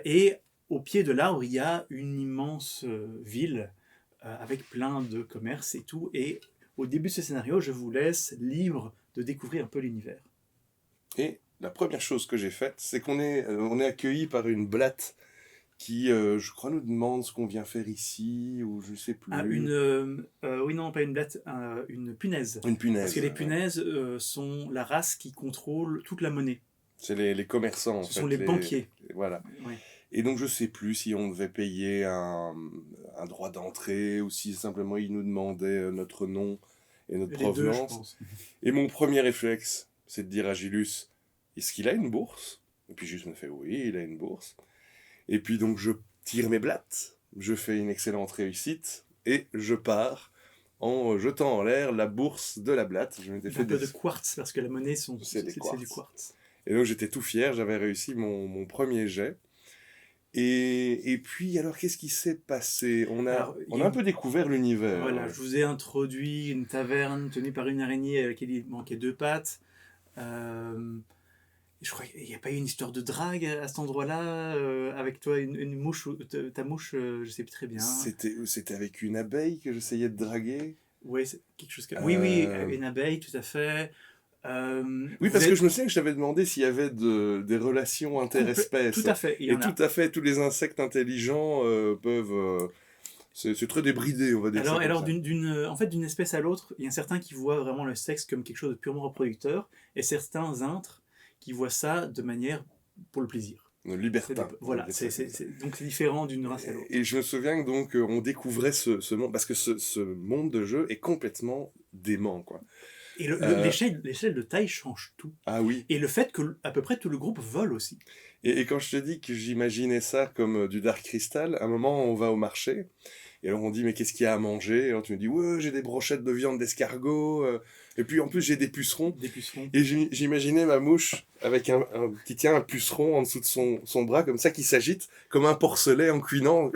Et au pied de l'arbre, il y a une immense ville avec plein de commerces et tout. Et au début de ce scénario, je vous laisse libre de découvrir un peu l'univers. Et la première chose que j'ai faite, c'est on est accueilli par une blatte qui, je crois, nous demande ce qu'on vient faire ici, ou je sais plus. Ah, oui, non, pas une blatte, une punaise. Une punaise. Parce que les Ouais. punaises sont la race qui contrôle toute la monnaie. C'est les commerçants, en Ce fait. sont les banquiers. Voilà. Ouais. Et donc, je sais plus si on devait payer un droit d'entrée, ou si simplement ils nous demandaient notre nom et notre Les deux, je provenance. pense. Et mon premier réflexe, c'est de dire à Gilus, est-ce qu'il a une bourse? Et puis Gilus me fait, oui, il a une bourse. Et puis donc je tire mes blattes, je fais une excellente réussite, et je pars en jetant en l'air la bourse de la blatte. Je m'étais fait Un peu de quartz, parce que la monnaie, C'est des c'est quartz. du quartz. Et donc j'étais tout fier, j'avais réussi mon premier jet. Et puis alors qu'est-ce qui s'est passé? On a un peu découvert l'univers. Voilà, je vous ai introduit une taverne tenue par une araignée à laquelle il manquait 2 pattes. Je crois qu'il n'y a pas eu une histoire de drague à cet endroit-là, avec toi, une mouche, ta mouche, je ne sais plus très bien. C'était avec une abeille que j'essayais de draguer. Oui, quelque chose comme... Oui, une abeille, tout à fait. Oui, parce que je me souviens que je t'avais demandé s'il y avait des relations interespèces. Tout à fait. Tout à fait, tous les insectes intelligents peuvent... c'est très débridé, on va dire. Alors en fait, d'une espèce à l'autre, il y a certains qui voient vraiment le sexe comme quelque chose de purement reproducteur, et certains intres qui voient ça de manière pour le plaisir. Libertin. Voilà, donc c'est différent d'une race à l'autre. Et je me souviens que donc on découvrait ce monde, parce que ce monde de jeu est complètement dément, quoi. Et l'échelle de taille change tout. Ah oui. Et le fait que à peu près tout le groupe vole aussi. Et quand je te dis que j'imaginais ça comme du Dark Crystal, à un moment on va au marché, et alors on dit mais qu'est-ce qu'il y a à manger? Et alors tu me dis ouais j'ai des brochettes de viande d'escargot, et puis en plus j'ai des pucerons. Et j'imaginais ma mouche avec qui tient un puceron en dessous de son bras comme ça, qui s'agite comme un porcelet en cuinant.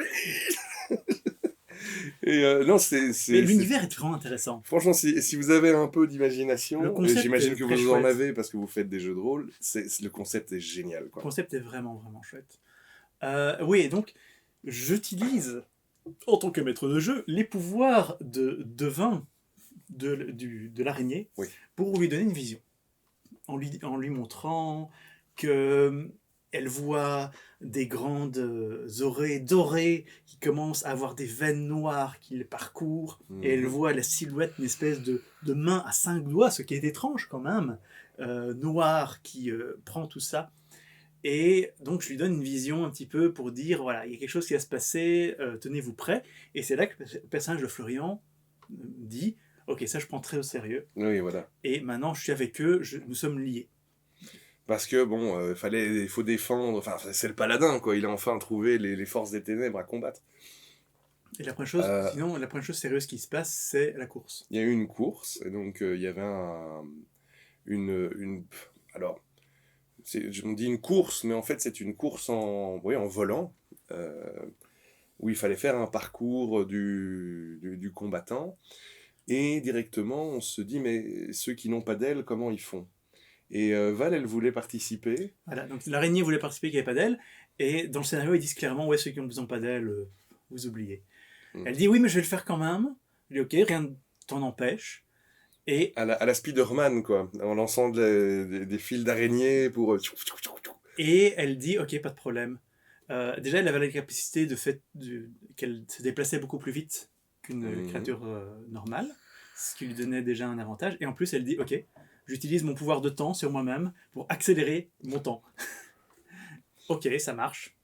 Et non, mais l'univers est vraiment intéressant. Franchement, si vous avez un peu d'imagination, et j'imagine que vous en avez parce que vous faites des jeux de rôle, le concept est génial, quoi. Le concept est vraiment, vraiment chouette. Oui, et donc, j'utilise, en tant que maître de jeu, les pouvoirs de devin de l'araignée pour lui donner une vision. En lui montrant que elle voit des grandes oreilles dorées qui commencent à avoir des veines noires qui les parcourent, et elle voit la silhouette d'une espèce de main à 5 doigts, ce qui est étrange quand même, noire, qui prend tout ça. Et donc je lui donne une vision un petit peu pour dire, voilà, il y a quelque chose qui va se passer, tenez-vous prêts. Et c'est là que le personnage de Florian dit, ok, ça je prends très au sérieux. Oui, voilà. Et maintenant je suis avec eux, nous sommes liés. Parce que bon, il faut défendre, enfin c'est le paladin, quoi, il a enfin trouvé les forces des ténèbres à combattre. Et la première chose, sinon, la première chose sérieuse qui se passe, c'est la course. Il y a eu une course, et donc il y avait alors, on dit une course, mais en fait c'est une course en volant, où il fallait faire un parcours du combattant, et directement on se dit, mais ceux qui n'ont pas d'aile, comment ils font? Et Val, elle voulait participer. Voilà, donc l'araignée voulait participer, qui n'avait pas d'aile, et dans le scénario, ils disent clairement, ouais, ceux qui n'ont pas d'aile, vous oubliez. Elle dit, oui, mais je vais le faire quand même. Je dis, ok, rien ne t'en empêche. Et à la Spider-Man, quoi, en lançant des fils d'araignée pour... Et elle dit, ok, pas de problème. Déjà, elle avait la capacité qu'elle se déplaçait beaucoup plus vite qu'une créature normale, ce qui lui donnait déjà un avantage. Et en plus, elle dit, ok, j'utilise mon pouvoir de temps sur moi-même pour accélérer mon temps. Ok, ça marche.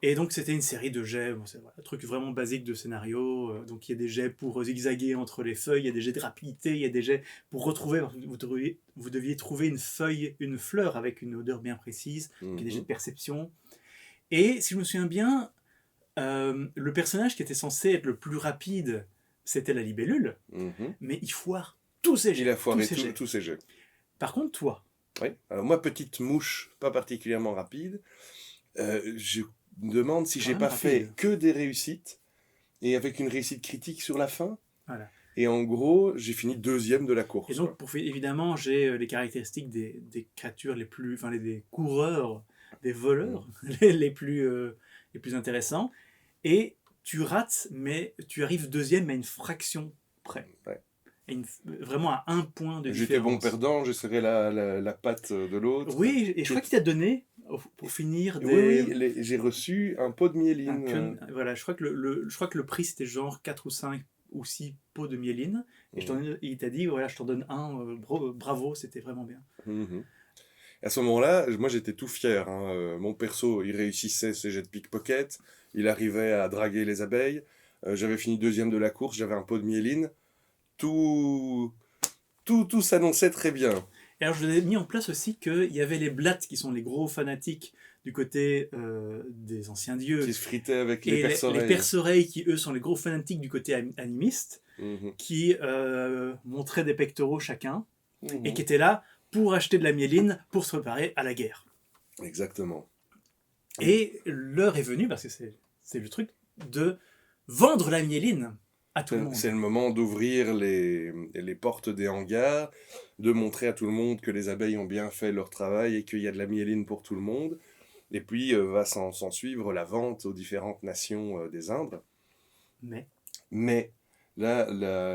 Et donc c'était une série de jets, un truc vraiment basique de scénario. Donc il y a des jets pour zigzaguer entre les feuilles, il y a des jets de rapidité, il y a des jets pour retrouver, vous deviez trouver une fleur avec une odeur bien précise, il y a des jets de perception. Et si je me souviens bien, le personnage qui était censé être le plus rapide, c'était la libellule, Mhm. mais il foire tous ses Il jets. a Tous foiré ses jets. tous ses jeux. Par contre, toi, Oui. Alors moi, petite mouche, pas particulièrement rapide, je me demande si quand j'ai même pas fait rapide. que des réussites, et avec une réussite critique sur la fin. Voilà. Et en gros, j'ai fini deuxième de la Et course, donc, quoi. évidemment, j'ai les caractéristiques des créatures les plus. Enfin, des coureurs, des voleurs Mm. les plus intéressants. Et tu rates, mais tu arrives deuxième à une fraction près. Ouais. Vraiment à un point de J'étais bon différence. perdant, je serais la patte de l'autre. Oui, et je Qui crois est- qu'il t'a donné, pour finir, Oui, des. oui, j'ai reçu un pot de Un myéline. pion- voilà, je crois que je crois que le prix c'était genre 4 ou 5 ou 6 pots de myéline. Et il t'a dit, voilà, je t'en donne un, bravo, c'était vraiment bien. Mhm. À ce moment-là, moi j'étais tout fier, hein. Mon perso, il réussissait ses jets de pickpocket, il arrivait à draguer les abeilles. J'avais fini deuxième de la course, j'avais un pot de myéline. Tout, tout s'annonçait très bien. Et alors, je vous ai mis en place aussi qu'il y avait les Blattes, qui sont les gros fanatiques du côté des anciens dieux, Qui se fritait avec les et les perce-oreilles. Perce-Oreilles, qui eux sont les gros fanatiques du côté animiste, Mhm. qui montraient des pectoraux chacun, et qui Mhm. étaient là pour acheter de la myéline pour se préparer à la guerre. Exactement. Et l'heure est venue, parce que c'est le truc, de vendre la myéline à tout le monde. C'est le moment d'ouvrir les portes des hangars, de montrer à tout le monde que les abeilles ont bien fait leur travail et qu'il y a de la myéline pour tout le monde. Et puis va s'en suivre la vente aux différentes nations des Indes. Mais, Mais là,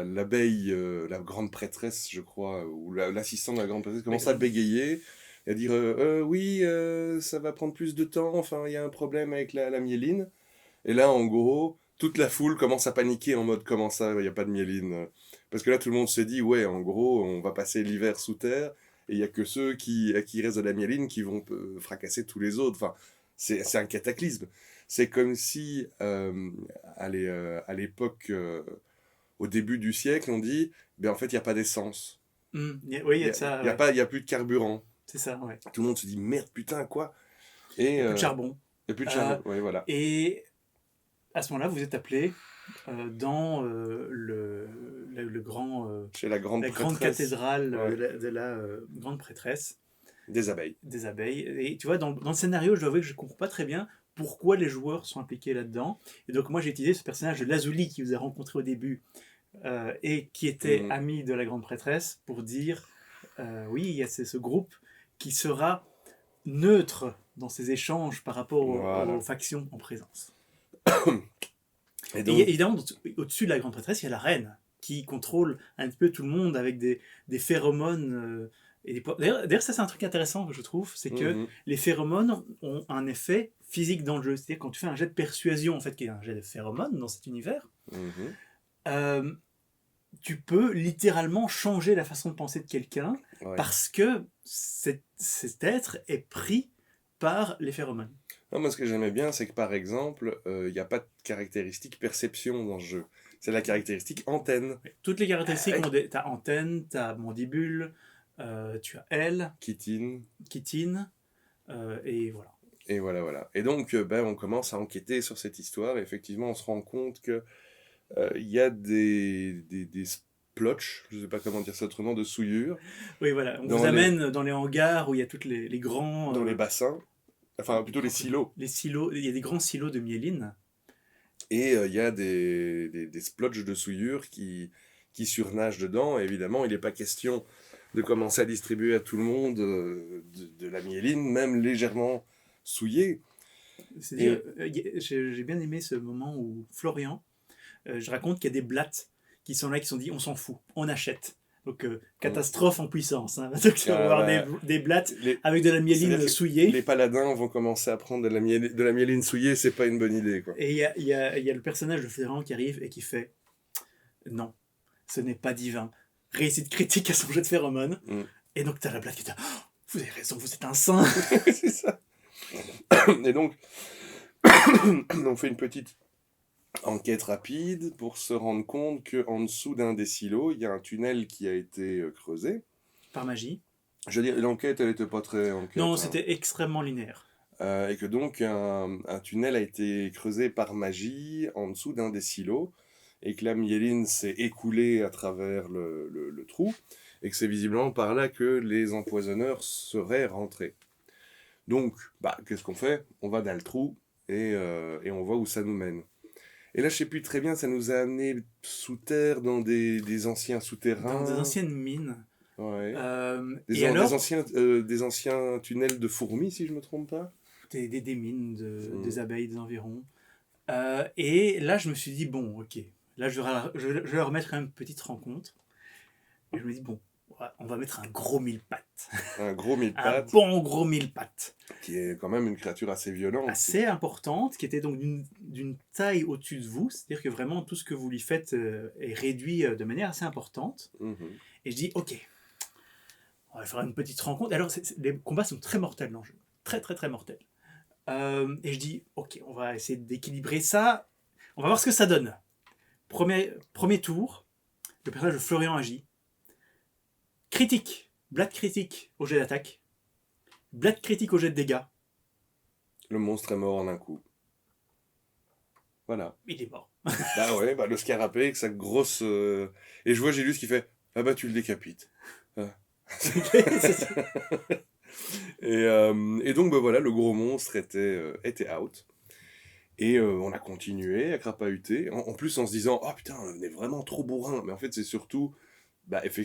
l'abeille, la grande prêtresse, je crois, ou l'assistant de la grande prêtresse, commence à bégayer et à dire oui, ça va prendre plus de temps, enfin, il y a un problème avec la myéline. Et là, en gros, toute la foule commence à paniquer en mode comment ça, il n'y a pas de myéline. Parce que là, tout le monde se dit ouais, en gros, on va passer l'hiver sous terre et il n'y a que ceux à qui reste de la myéline qui vont fracasser tous les autres. Enfin, c'est un cataclysme. C'est comme si, à l'époque, au début du siècle, on dit ben, en fait, il n'y a pas d'essence. oui, il y Il a n'y de ça, a, y a ouais. pas, y a plus de carburant. C'est ça, ouais. Tout le monde se dit merde, putain, quoi. Il Et n'y a plus de charbon. il n'y a plus de Euh, charbon. Ouais, voilà. et à ce moment-là, vous êtes appelé dans le grand, Chez la grande la grande prêtresse. cathédrale Ouais, de la grande prêtresse des abeilles. des abeilles. Et tu vois, dans le scénario, je dois avouer que je ne comprends pas très bien pourquoi les joueurs sont impliqués là-dedans. Et donc, moi, j'ai utilisé ce personnage de Lazuli qui vous a rencontré au début et qui était Mhm. ami de la grande prêtresse pour dire oui, il y a ce groupe qui sera neutre dans ses échanges par rapport aux Voilà. factions en présence. Et Et donc, évidemment, au-dessus de la grande prêtresse, il y a la reine qui contrôle un petit peu tout le monde avec des phéromones. D'ailleurs, ça c'est un truc intéressant que je trouve, c'est que mhm, les phéromones ont un effet physique dans le jeu. C'est-à-dire quand tu fais un jet de persuasion, en fait, qui est un jet de phéromones dans cet univers, mhm, euh, tu peux littéralement changer la façon de penser de quelqu'un ouais. parce que cet être est pris par les phéromones. Non, moi, ce que j'aimais bien, c'est que par exemple, il n'y a pas de caractéristique perception dans ce jeu. C'est la caractéristique antenne. Toutes les caractéristiques Avec ont t'as antenne, t'as mandibule, tu as aile, Kitine. chitine, et voilà. Et voilà, voilà. Et donc, ben, on commence à enquêter sur cette histoire. Et effectivement, on se rend compte que il y a des splotches, je ne sais pas comment dire ça autrement, de souillure Oui, voilà. On vous dans amène dans les hangars où il y a tous les grands dans les bassins. Enfin, plutôt les silos. les silos. Il y a des grands silos de myéline. Et il y a des splotches de souillure qui surnagent dedans. Et évidemment, il n'est pas question de commencer à distribuer à tout le monde de la myéline, même légèrement souillée. C'est-à-dire, Et j'ai bien aimé ce moment où Florian, je raconte qu'il y a des blattes qui sont là, qui se sont dit on s'en fout, on achète. Donc catastrophe en puissance. Hein. Donc on va avoir voilà, des blattes les, avec de la c'est-à-dire myéline que souillée. les paladins vont commencer à prendre de la myéline souillée, c'est pas une bonne idée, quoi. Et il y a le personnage de Florian qui arrive et qui fait non, ce n'est pas divin. Réussite critique à son jet de phéromones. Mm. Et donc, tu as la blague qui dit oh, vous avez raison, vous êtes un saint. C'est ça. Et donc, on fait une petite enquête rapide pour se rendre compte qu'en dessous d'un des silos, il y a un tunnel qui a été creusé. Par magie. Je veux dire, l'enquête, elle était pas très enquête, Non, hein. c'était extrêmement linéaire. et que donc un tunnel a été creusé par magie en dessous d'un des silos, et que la myéline s'est écoulée à travers le trou, et que c'est visiblement par là que les empoisonneurs seraient rentrés. Donc, qu'est-ce qu'on fait? On va dans le trou, et on voit où ça nous mène. Et là, je sais plus très bien, ça nous a amené sous terre dans des anciens Dans souterrains. des anciennes mines. Ouais. Et alors, Des anciens tunnels de fourmis, si je me trompe pas. des mines, des abeilles, des environs. Et là, je me suis dit, bon, ok, là, je vais leur mettre une petite rencontre. Et je me dis, bon, on va mettre un gros mille pattes. Un gros mille Un pattes, bon gros mille pattes. qui est quand même une créature assez violente. Assez importante, qui était donc d'une taille au-dessus de vous. C'est-à-dire que vraiment, tout ce que vous lui faites est réduit de manière assez importante. Mhm. Et je dis, ok, on va faire une petite rencontre. Alors, les combats sont très mortels dans le jeu. Très, très, très mortels. Et je dis, ok, on va essayer d'équilibrer ça. On va voir ce que ça donne. Premier tour, le personnage de Florian agit. Critique. Blade critique au jet d'attaque. Blade critique au jet de dégâts. Le monstre est mort en un coup. Voilà. Il est mort. Bah ouais, le scarabée avec sa grosse... Et je vois Gélus qui fait « Ah bah tu le décapites. Ah. » C'est ça. Et donc voilà, le gros monstre était out. Et on a continué à crapahuter. En plus en se disant « Oh putain, on est vraiment trop bourrin. » Mais en fait c'est surtout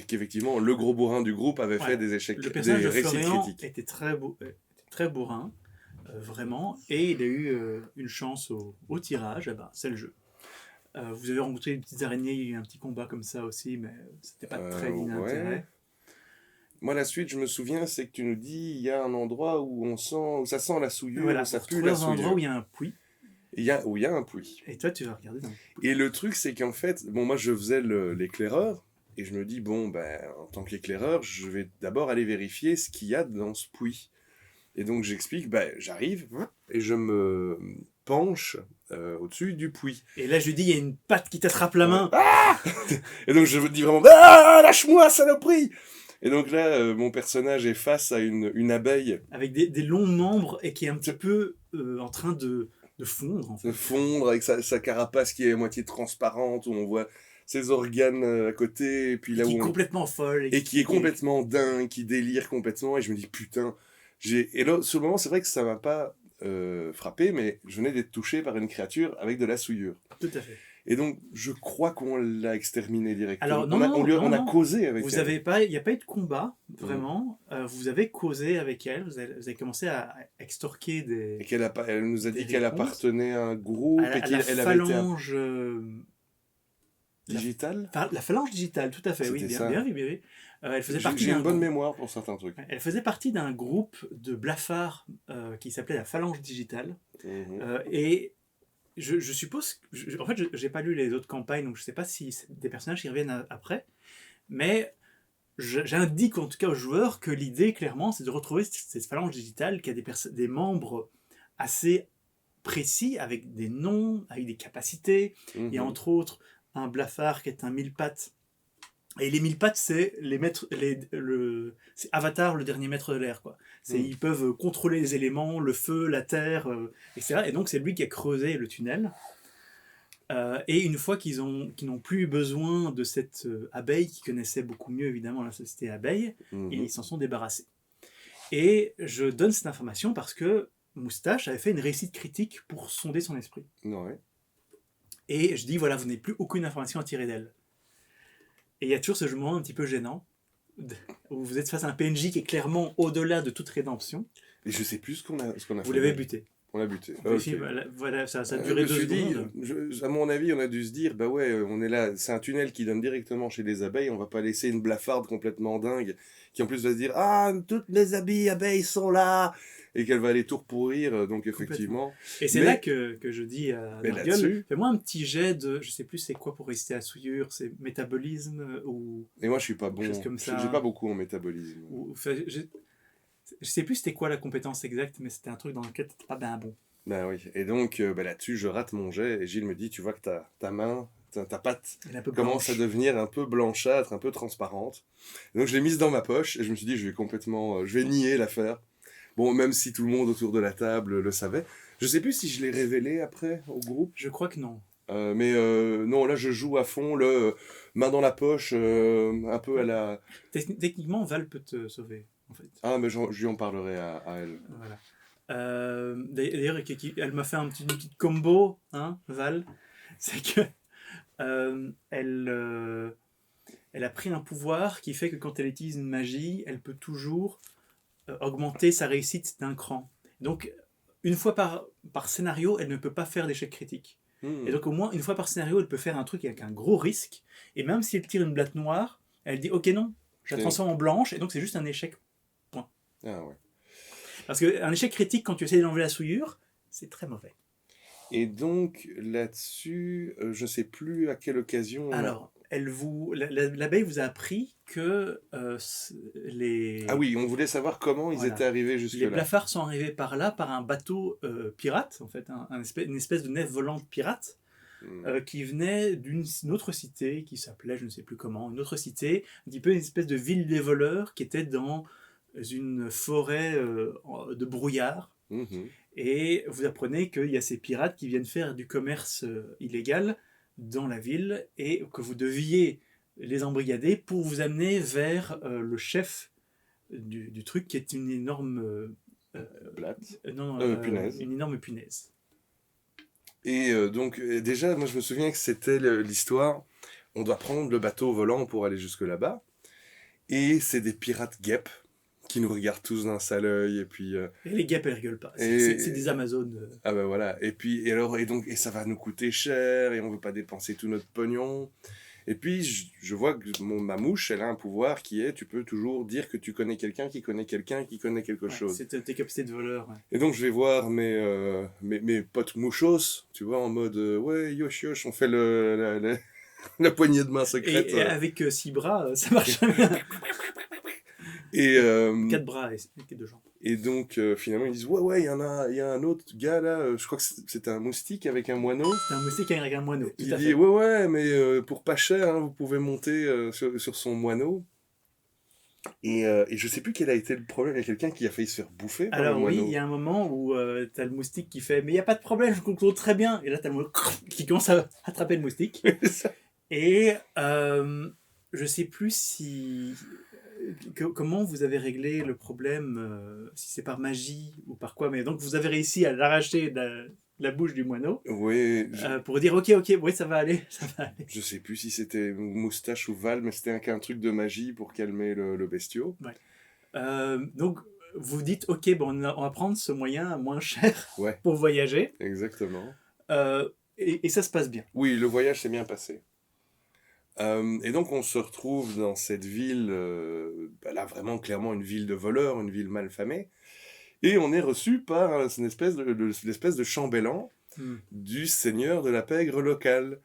qu'effectivement le gros bourrin du groupe avait fait des échecs, Le personnage des de récits Florian critiques. était très bourrin, vraiment, et il a eu une chance au tirage. C'est le jeu. Vous avez rencontré des petites araignées, il y a eu un petit combat comme ça aussi, mais c'était pas très d'inintérêt. Ouais. Moi, la suite, je me souviens, c'est que tu nous dis, il y a un endroit où ça sent la souillure, Voilà, ça pour pue trouver la un endroit souillure. où il y a un puits. Où il y a un puits. Et toi, tu vas regarder dans le puits. Et le truc, c'est qu'en fait, moi, je faisais l'éclaireur, et je me dis, bon, en tant qu'éclaireur, je vais d'abord aller vérifier ce qu'il y a dans ce puits. Et donc, j'explique, j'arrive, et je me penche au-dessus du puits. Et là, je lui dis, il y a une patte qui t'attrape la main. Ah et donc, je me dis vraiment, ah, lâche-moi, saloperie! Et donc là, mon personnage est face à une abeille. Avec des longs membres et qui est un petit peu en train de fondre, en fait. De fondre avec sa carapace qui est à moitié transparente, où on voit ses organes à côté, et puis là qui où est complètement folle. et qui est complètement dingue, qui délire complètement, et je me dis putain. Et là, sur le moment, c'est vrai que ça m'a pas frappé, mais je venais d'être touché par une créature avec de la souillure. Tout à fait. Et donc, je crois qu'on l'a exterminé directement. Alors, on a causé avec elle. Il n'y a pas eu de combat, vraiment. Vous avez causé avec elle, vous avez commencé à extorquer des... Et elle nous a des dit qu'elle réponses. appartenait à un groupe, à et qu'elle la avait été phalange... digitale. La phalange digitale, tout à fait, oui, C'était bien, ça. bien, oui. Elle faisait partie J'ai d'un une bonne groupe- mémoire pour certains trucs. Elle faisait partie d'un groupe de blafards qui s'appelait la phalange digitale. Mhm. Et je suppose... en fait, je n'ai pas lu les autres campagnes, donc je ne sais pas si c'est des personnages qui reviennent après. Mais j'indique en tout cas aux joueurs que l'idée, clairement, c'est de retrouver cette phalange digitale qui a des membres assez précis, avec des noms, avec des capacités. Mhm. Il y a entre autres un blafard qui est un mille pattes. Et les mille pattes, c'est c'est Avatar, le dernier maître de l'air, quoi. Ils peuvent contrôler les éléments, le feu, la terre, etc. Et donc c'est lui qui a creusé le tunnel. Et une fois qu'ils n'ont plus besoin de cette abeille, qui connaissait beaucoup mieux évidemment la société abeille, Mhm. ils s'en sont débarrassés. Et je donne cette information parce que Moustache avait fait une réussite critique pour sonder son esprit. Ouais. Et je dis, voilà, vous n'avez plus aucune information à tirer d'elle. Et il y a toujours ce moment un petit peu gênant, où vous êtes face à un PNJ qui est clairement au-delà de toute rédemption. Et je sais plus ce qu'on a Vous fait. l'avez buté. On l'a buté. Le Ok. film, voilà, ça a Je duré me 2 suis dit, secondes. à mon avis, on a dû se dire, bah ouais, on est là, c'est un tunnel qui donne directement chez les abeilles, on va pas laisser une blafarde complètement dingue, qui en plus va se dire, ah, toutes les abeilles sont là, et qu'elle va aller tout pourrir, donc effectivement. Et c'est Mais- là que je dis à mais Nurgle, là-dessus- fais-moi un petit jet de, je sais plus c'est quoi pour résister à la souillure, c'est métabolisme ou Et moi, je suis pas bon, Quelque chose comme ça. j'ai pas beaucoup en métabolisme. enfin, je sais plus c'était quoi la compétence exacte, mais c'était un truc dans lequel t'étais pas bien bon. Bah oui, et donc là-dessus, je rate mon jet, et Gilles me dit, tu vois que ta main, ta patte, Elle est un peu commence blanche. à devenir un peu blanchâtre, un peu transparente. Et donc je l'ai mise dans ma poche, et je me suis dit, je vais nier l'affaire. Bon, même si tout le monde autour de la table le savait. Je sais plus si je l'ai révélé après au groupe. Je crois que non. Mais non, là je joue à fond, le main dans la poche, un peu à la... Techniquement, Val peut te sauver, en fait. Ah, mais je lui en parlerai à elle. Voilà. D'ailleurs, elle m'a fait une petite combo, hein, Val. C'est que elle a pris un pouvoir qui fait que quand elle utilise une magie, elle peut toujours augmenter sa réussite d'un cran. Donc, une fois par scénario, elle ne peut pas faire d'échec critique. Et donc, au moins, une fois par scénario, elle peut faire un truc avec un gros risque. Et même si elle tire une blatte noire, elle dit « Ok, non, je la transforme en blanche. » Et donc, c'est juste un échec. Point. Ah ouais. Parce qu'un échec critique, quand tu essaies d'enlever la souillure, c'est très mauvais. Et donc, là-dessus, je sais plus à quelle occasion... Alors, l'abeille vous a appris que les... Ah oui, on voulait savoir comment ils étaient arrivés jusque-là. Les blafards sont arrivés par là, par un bateau pirate, en fait, une espèce de nef volante pirate, qui venait d'une autre cité, qui s'appelait, je ne sais plus comment, une autre cité, un petit peu une espèce de ville des voleurs, qui était dans une forêt de brouillard. Et vous apprenez qu'il y a ces pirates qui viennent faire du commerce illégal dans la ville et que vous deviez les embrigader pour vous amener vers le chef du truc qui est une énorme punaise. Une énorme punaise. Et donc déjà, moi je me souviens que c'était l'histoire, on doit prendre le bateau volant pour aller jusque là-bas, et c'est des pirates guêpes qui nous regardent tous d'un sale œil, et puis... Et les guêpes, elles rigolent pas, c'est des Amazones. Ah ben voilà, et puis, et ça va nous coûter cher, et on veut pas dépenser tout notre pognon. Et puis, je vois que ma mouche, elle a un pouvoir qui est, tu peux toujours dire que tu connais quelqu'un qui connaît quelqu'un qui connaît quelque chose. C'est tes capacités de voleur. Ouais. Et donc, je vais voir mes potes mouchos, tu vois, en mode, ouais, yosh yosh, on fait la poignée de main secrète. Et avec 6 bras, ça marche bien. Et 4 bras et 2 jambes. Et donc, finalement, ils disent, ouais, il y a un autre gars là, je crois que c'était un moustique avec un moineau. C'est un moustique avec un moineau. Il dit, ouais, mais pour pas cher, hein, vous pouvez monter sur son moineau. Et je sais plus quel a été le problème, il y a quelqu'un qui a failli se faire bouffer par le moineau. Alors oui, il y a un moment où t'as le moustique qui fait, mais il n'y a pas de problème, je contrôle très bien. Et là, t'as le moineau qui commence à attraper le moustique. Et je sais plus si... comment vous avez réglé le problème, si c'est par magie ou par quoi, mais donc vous avez réussi à l'arracher de la bouche du moineau. Oui. Pour dire ok, oui, ça va aller. Je sais plus si c'était Moustache ou Val, mais c'était un truc de magie pour calmer le bestiau. Ouais. Donc vous dites ok, bon, on va prendre ce moyen moins cher ouais. pour voyager. Exactement. Et ça se passe bien. Oui, le voyage s'est bien passé. Et donc on se retrouve dans cette ville, là vraiment clairement une ville de voleurs, une ville mal famée, et on est reçu par l'espèce de chambellan du seigneur de la pègre locale.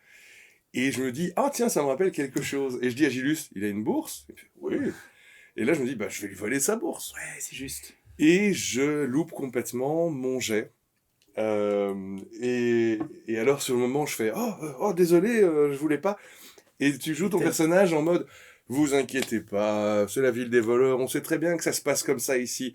Et je me dis, ah tiens, ça me rappelle quelque chose. Et je dis à Gilus, il a une bourse? Il fait, oui. Et là je me dis, je vais lui voler sa bourse. Ouais, c'est juste. Et je loupe complètement mon jet. Et alors sur le moment je fais, oh désolé, je voulais pas. Et tu joues ton personnage en mode, vous inquiétez pas, c'est la ville des voleurs, on sait très bien que ça se passe comme ça ici,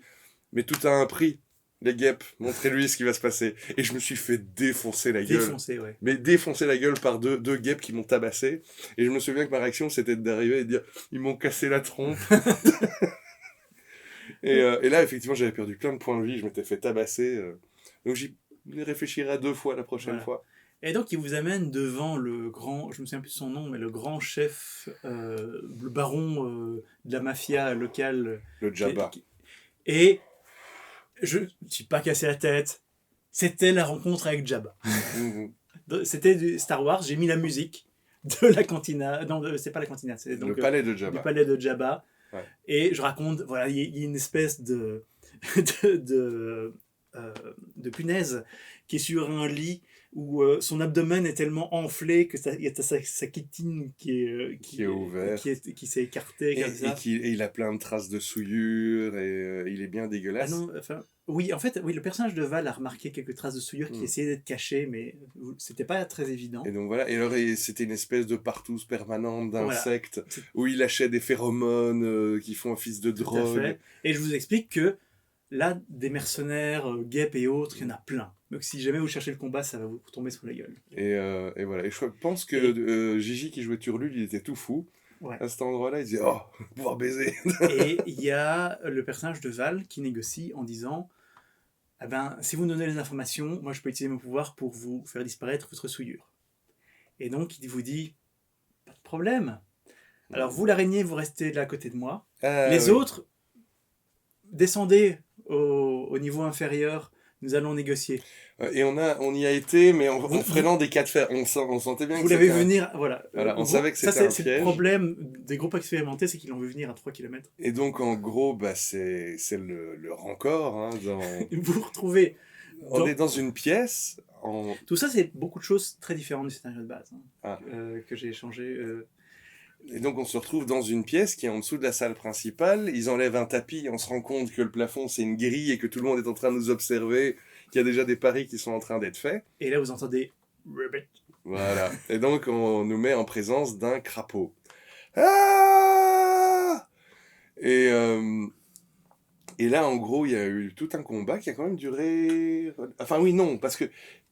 mais tout a un prix. Les guêpes, montrez-lui ce qui va se passer. Et je me suis fait défoncer la gueule. Défoncer, ouais. Mais défoncer la gueule par deux guêpes qui m'ont tabassé. Et je me souviens que ma réaction, c'était d'arriver et de dire, ils m'ont cassé la trompe. et là, effectivement, j'avais perdu plein de points de vie, je m'étais fait tabasser. Donc j'y réfléchirai 2 fois la prochaine fois. Et donc, il vous amène devant le grand, je me souviens plus de son nom, mais le grand chef, le baron de la mafia locale. Le Jabba. Et je ne suis pas cassé la tête. C'était la rencontre avec Jabba. C'était du Star Wars. J'ai mis la musique de la cantina. Non, c'est pas la cantina. C'est donc, le palais de Jabba. Du palais de Jabba. Ouais. Et je raconte, voilà, il y a une espèce de punaise qui est sur un lit où son abdomen est tellement enflé que il y a sa chitine qui est ouverte, qui s'est écartée comme ça. Et il a plein de traces de souillure et il est bien dégueulasse. Ah non, enfin, oui, en fait, oui, le personnage de Val a remarqué quelques traces de souillure qui essayaient d'être cachées, mais c'était pas très évident. Et donc voilà, et alors c'était une espèce de partouze permanente d'insectes où il lâchait des phéromones qui font office de drogue. Tout à fait. Et je vous explique que Là, des mercenaires, guêpes et autres, il y en a plein. Donc si jamais vous cherchez le combat, ça va vous tomber sur la gueule. Et voilà. Et je pense que Gigi qui jouait Turlul, il était tout fou. Ouais. À cet endroit-là, il disait oh, pouvoir baiser. Et il y a le personnage de Val qui négocie en disant ah ben, si vous me donnez les informations, moi je peux utiliser mon pouvoir pour vous faire disparaître votre souillure. Et donc il vous dit pas de problème. Alors vous l'araignée, vous restez là à côté de moi. Les Oui. autres, descendez au niveau inférieur, nous allons négocier. Et on y a été, mais en freinant des cas de fer. On sentait bien Vous que l'avez c'était vu venir, voilà. on savait que ça, c'était un c'est piège. le problème des groupes expérimentés, c'est qu'ils l'ont vu venir à 3 km. Et donc, en gros, bah, c'est le rancor. Hein, Vous vous retrouvez. On est dans une pièce. Tout ça, c'est beaucoup de choses très différentes du scénario de base Ah. que j'ai échangé. Et donc, on se retrouve dans une pièce qui est en dessous de la salle principale. Ils enlèvent un tapis et on se rend compte que le plafond, c'est une grille et que tout le monde est en train de nous observer, qu'il y a déjà des paris qui sont en train d'être faits. Et là, vous entendez Ribbit. Voilà. Et donc, on nous met en présence d'un crapaud. Ah et là, en gros, il y a eu tout un combat qui a quand même duré... Enfin, oui, non, parce que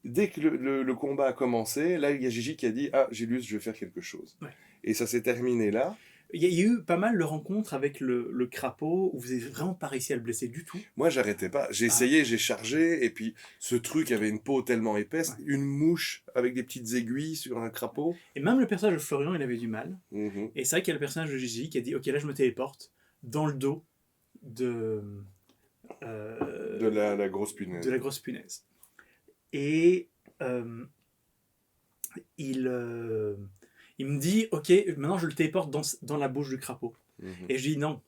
dès que le combat a commencé, là, il y a Gigi qui a dit « Ah, Gélius, je vais faire quelque chose. Ouais. » Et ça s'est terminé là. Il y a eu pas mal de rencontres avec le crapaud où vous n'avez vraiment pas réussi à le blesser du tout. Moi, j'arrêtais pas. J'ai essayé, j'ai chargé, et puis ce truc avait une peau tellement épaisse, une mouche avec des petites aiguilles sur un crapaud. Et même le personnage de Florian, il avait du mal. Mm-hmm. Et c'est vrai qu'il y a le personnage de Gigi qui a dit « Ok, là, je me téléporte dans le dos de la grosse punaise. De la grosse punaise. » Et il me dit, ok, maintenant je le téléporte dans la bouche du crapaud. Mm-hmm. Et je dis, non,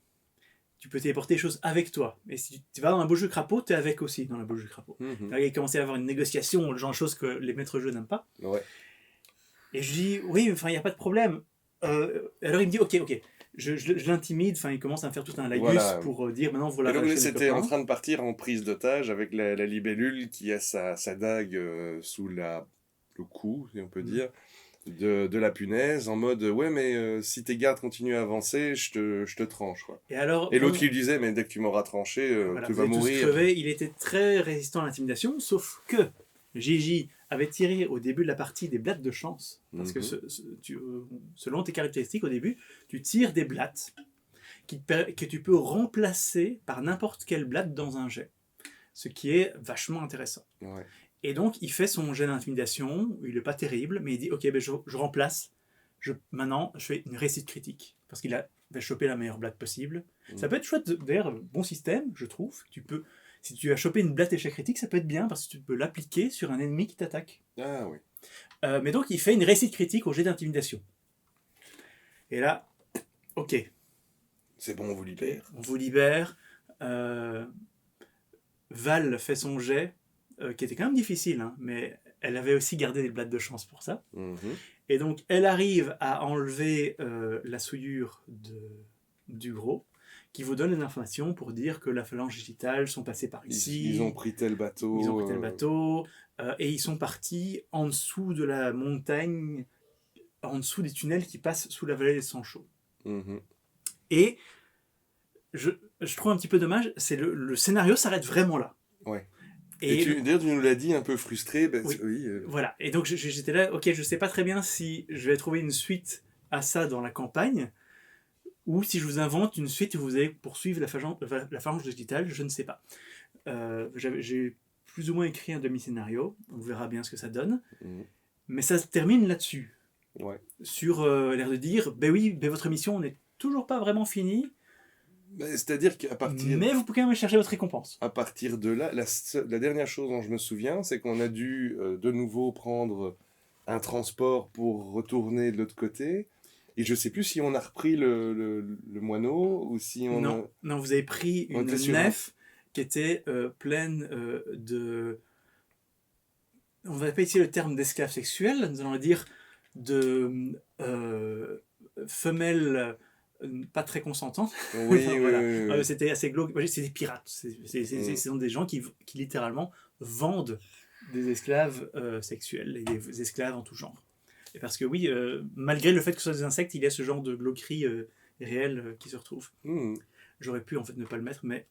tu peux téléporter les choses avec toi. Et si tu vas dans la bouche du crapaud, tu es avec aussi dans la bouche du crapaud. Mm-hmm. Là, il a commencé à avoir une négociation, le genre de choses que les maîtres jeux n'aiment pas. Ouais. Et je dis, oui, enfin, il n'y a pas de problème. Alors il me dit, ok, je l'intimide, enfin, il commence à me faire tout un laïus pour dire, maintenant, voilà. Et donc, c'était en train de partir en prise d'otage avec la libellule qui a sa dague sous le cou, si on peut dire. De la punaise en mode ouais mais si tes gardes continuent à avancer je te tranche quoi. Et l'autre qui lui disait mais dès que tu m'auras tranché voilà, tu vas mourir. Crever. Il était très résistant à l'intimidation sauf que Gigi avait tiré au début de la partie des blattes de chance parce que selon tes caractéristiques au début tu tires des blattes que tu peux remplacer par n'importe quelle blatte dans un jet, ce qui est vachement intéressant. Ouais. Et donc, il fait son jet d'intimidation, il n'est pas terrible, mais il dit, ok, ben je remplace, maintenant, je fais une réussite critique, parce qu'il va choper la meilleure blatte possible. Ça peut être chouette, d'ailleurs, bon système, je trouve. Si tu as chopé une blatte échec critique, ça peut être bien, parce que tu peux l'appliquer sur un ennemi qui t'attaque. Ah oui. Mais donc, il fait une réussite critique au jet d'intimidation. Et là, ok. C'est bon, on vous libère. On vous libère. Val fait son jet, qui était quand même difficile, hein, mais elle avait aussi gardé des blattes de chance pour ça. Mm-hmm. Et donc, elle arrive à enlever la souillure du gros, qui vous donne des informations pour dire que la phalange digitale sont passés par ici. Ils ont pris tel bateau. Et ils sont partis en dessous de la montagne, en dessous des tunnels qui passent sous la vallée des Sanchos. Mm-hmm. Et je trouve un petit peu dommage, c'est le scénario s'arrête vraiment là. Ouais. Et d'ailleurs, tu nous l'as dit un peu frustré. Ben, oui. Voilà. Et donc, j'étais là, ok, je ne sais pas très bien si je vais trouver une suite à ça dans la campagne, ou si je vous invente une suite où vous allez poursuivre la phalange digitale, je ne sais pas. J'ai plus ou moins écrit un demi-scénario, on verra bien ce que ça donne, mais ça se termine là-dessus. Ouais. Sur l'air de dire, ben oui, ben votre mission n'est toujours pas vraiment finie, c'est-à-dire qu'à partir... Mais vous pouvez quand même chercher votre récompense. À partir de là, la dernière chose dont je me souviens, c'est qu'on a dû de nouveau prendre un transport pour retourner de l'autre côté. Et je ne sais plus si on a repris le moineau ou si on... Non, vous avez pris une nef qui était pleine de... On va pas utiliser le terme d'esclave sexuel, nous allons dire de femelles... pas très consentantes. Oui, voilà. oui. C'était assez glauque. C'est des pirates. Ce sont des gens qui littéralement vendent des esclaves sexuels et des esclaves en tout genre. Et parce que oui, malgré le fait que ce soit des insectes, il y a ce genre de glauquerie réelle qui se retrouve. J'aurais pu en fait ne pas le mettre, mais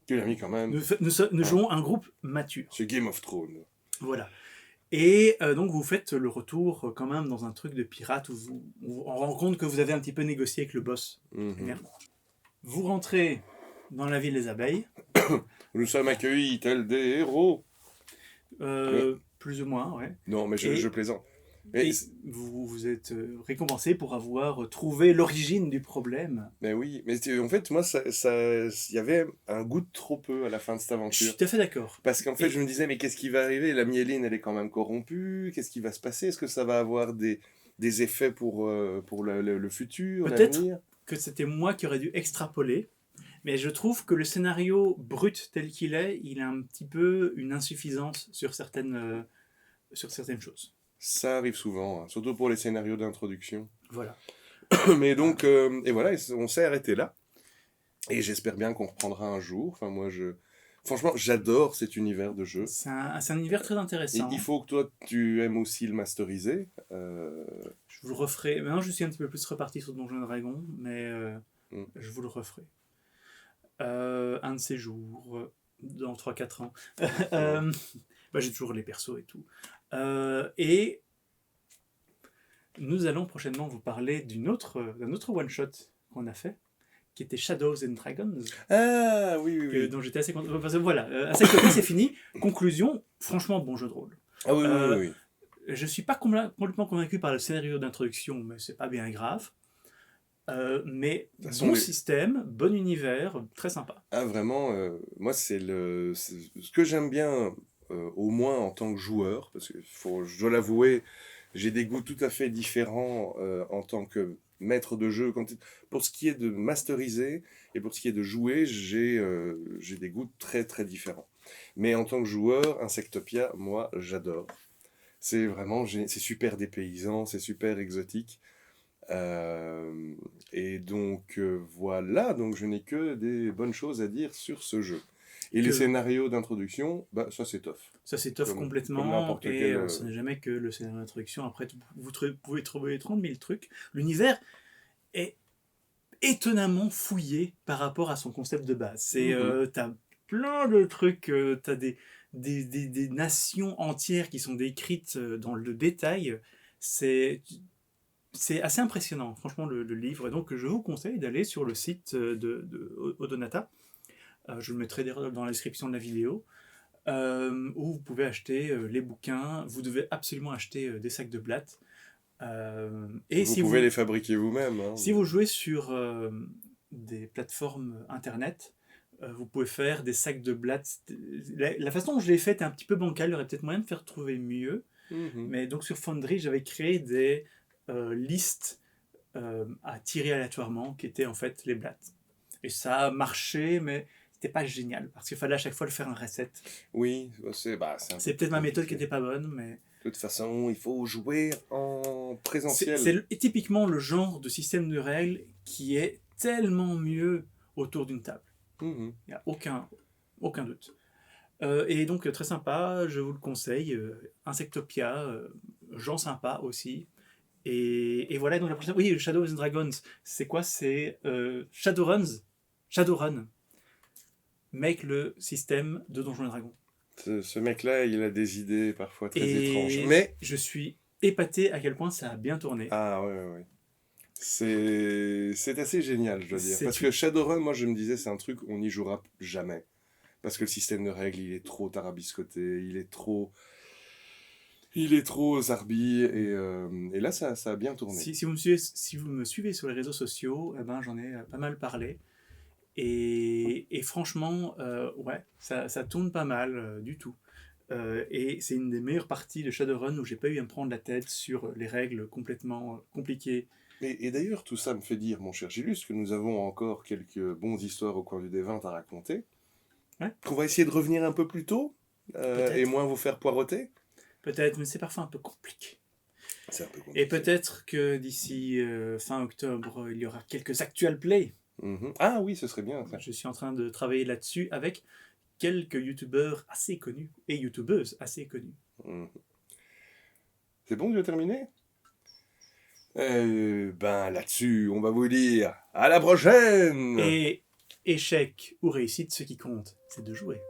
Tu l'as mis quand même. Nous jouons un groupe mature. C'est Game of Thrones. Voilà. Et donc vous faites le retour quand même dans un truc de pirate où on rend compte que vous avez un petit peu négocié avec le boss. Mhm. Vous rentrez dans la ville des abeilles. Nous sommes accueillis tels des héros. Plus ou moins, ouais. Non, mais je plaisante. Et vous êtes récompensé pour avoir trouvé l'origine du problème. Mais oui, mais en fait, moi, il y avait un goût de trop peu à la fin de cette Je aventure. suis tout à fait d'accord. Parce qu'en fait, je me disais, mais qu'est-ce qui va arriver? La myéline, elle est quand même corrompue. Qu'est-ce qui va se passer? Est-ce que ça va avoir des effets pour le futur, Peut-être l'avenir? que c'était moi qui aurais dû extrapoler, mais je trouve que le scénario brut tel qu'il est, il a un petit peu une insuffisance sur certaines choses. Ça arrive souvent, hein, surtout pour les scénarios d'introduction. Voilà. Mais donc, et voilà, on s'est arrêté là. Et j'espère bien qu'on reprendra un jour. Enfin, franchement, j'adore cet univers de jeu. C'est un univers très Et intéressant. il faut que toi, tu aimes aussi le masteriser. Je vous le referai. Maintenant, je suis un petit peu plus reparti sur Donjons et Dragons, mais je vous le referai. Un de ces jours, dans 3-4 ans. J'ai toujours les persos et tout. Et nous allons prochainement vous parler d'un autre one-shot qu'on a fait, qui était Shadows and Dragons. Ah, oui, oui, oui. Dont j'étais assez content. Parce que voilà, Insectopia, c'est fini. Conclusion, franchement, bon jeu de rôle. Ah oui, oui, oui. Je suis pas complètement convaincu par le scénario d'introduction, mais c'est pas bien grave. Mais bon système, bon univers, très sympa. Ah vraiment, moi c'est ce que j'aime bien, au moins en tant que joueur, parce que je dois l'avouer, j'ai des goûts tout à fait différents en tant que maître de jeu. Pour ce qui est de masteriser et pour ce qui est de jouer, j'ai des goûts très très différents. Mais en tant que joueur, Insectopia, moi j'adore. C'est vraiment, c'est super dépaysant, c'est super exotique. Et donc voilà, donc je n'ai que des bonnes choses à dire sur ce jeu. Et les scénarios d'introduction, bah, ça c'est tough. Ça c'est tough complètement, et ce n'est jamais que le scénario d'introduction. Après, vous pouvez trouver 30 000 trucs. L'univers est étonnamment fouillé par rapport à son concept de base. T'as plein de trucs, t'as des nations entières qui sont décrites dans le détail. C'est assez impressionnant, franchement, le livre. Et donc, je vous conseille d'aller sur le site de Odonata. Je le mettrai dans la description de la vidéo. Où vous pouvez acheter les bouquins. Vous devez absolument acheter des sacs de blattes. Et vous pouvez les fabriquer vous-même. Hein. Si vous jouez sur des plateformes internet, vous pouvez faire des sacs de blattes. La façon dont je l'ai fait est un petit peu bancale. Il y aurait peut-être moyen de faire trouver mieux. Mais donc sur Foundry, j'avais créé des listes à tirer aléatoirement, qui étaient en fait les blattes. Et ça a marché, mais c'était pas génial, parce qu'il fallait à chaque fois le faire un reset. Oui, c'est peut-être ma méthode qui était pas bonne, mais... De toute façon, il faut jouer en présentiel. C'est typiquement le genre de système de règles qui est tellement mieux autour d'une table. Il n'y a aucun doute. Et donc très sympa, je vous le conseille. Insectopia, gens sympas aussi. Et voilà, donc la prochaine... Oui, Shadows and Dragons, c'est quoi? C'est Shadowrun. Make le système de Donjons et Dragons. Ce mec-là, il a des idées parfois très étranges. Mais je suis épaté à quel point ça a bien tourné. Ah ouais. C'est assez génial, je dois dire. Parce que Shadowrun, moi je me disais, c'est un truc, on n'y jouera jamais. Parce que le système de règles, il est trop tarabiscoté, il est trop zarbi, et là, ça a bien tourné. Si vous me suivez sur les réseaux sociaux, j'en ai pas mal parlé. Et franchement, ouais, ça tourne pas mal du tout. Et c'est une des meilleures parties de Shadowrun où j'ai pas eu à me prendre la tête sur les règles complètement compliquées. Et d'ailleurs, tout ça me fait dire, mon cher Gilus, que nous avons encore quelques bonnes histoires au coin du D20 à raconter. Ouais. Qu'on va essayer de revenir un peu plus tôt et moins vous faire poireauter. Peut-être, mais c'est parfois un peu compliqué. C'est un peu compliqué. Et peut-être que d'ici fin octobre, il y aura quelques actual play. Ah oui, ce serait bien. Ça. Je suis en train de travailler là-dessus avec quelques youtubeurs assez connus et youtubeuses assez connues. C'est bon, tu as terminé? Là-dessus, on va vous dire à la prochaine. Et échec ou réussite, ce qui compte, c'est de jouer.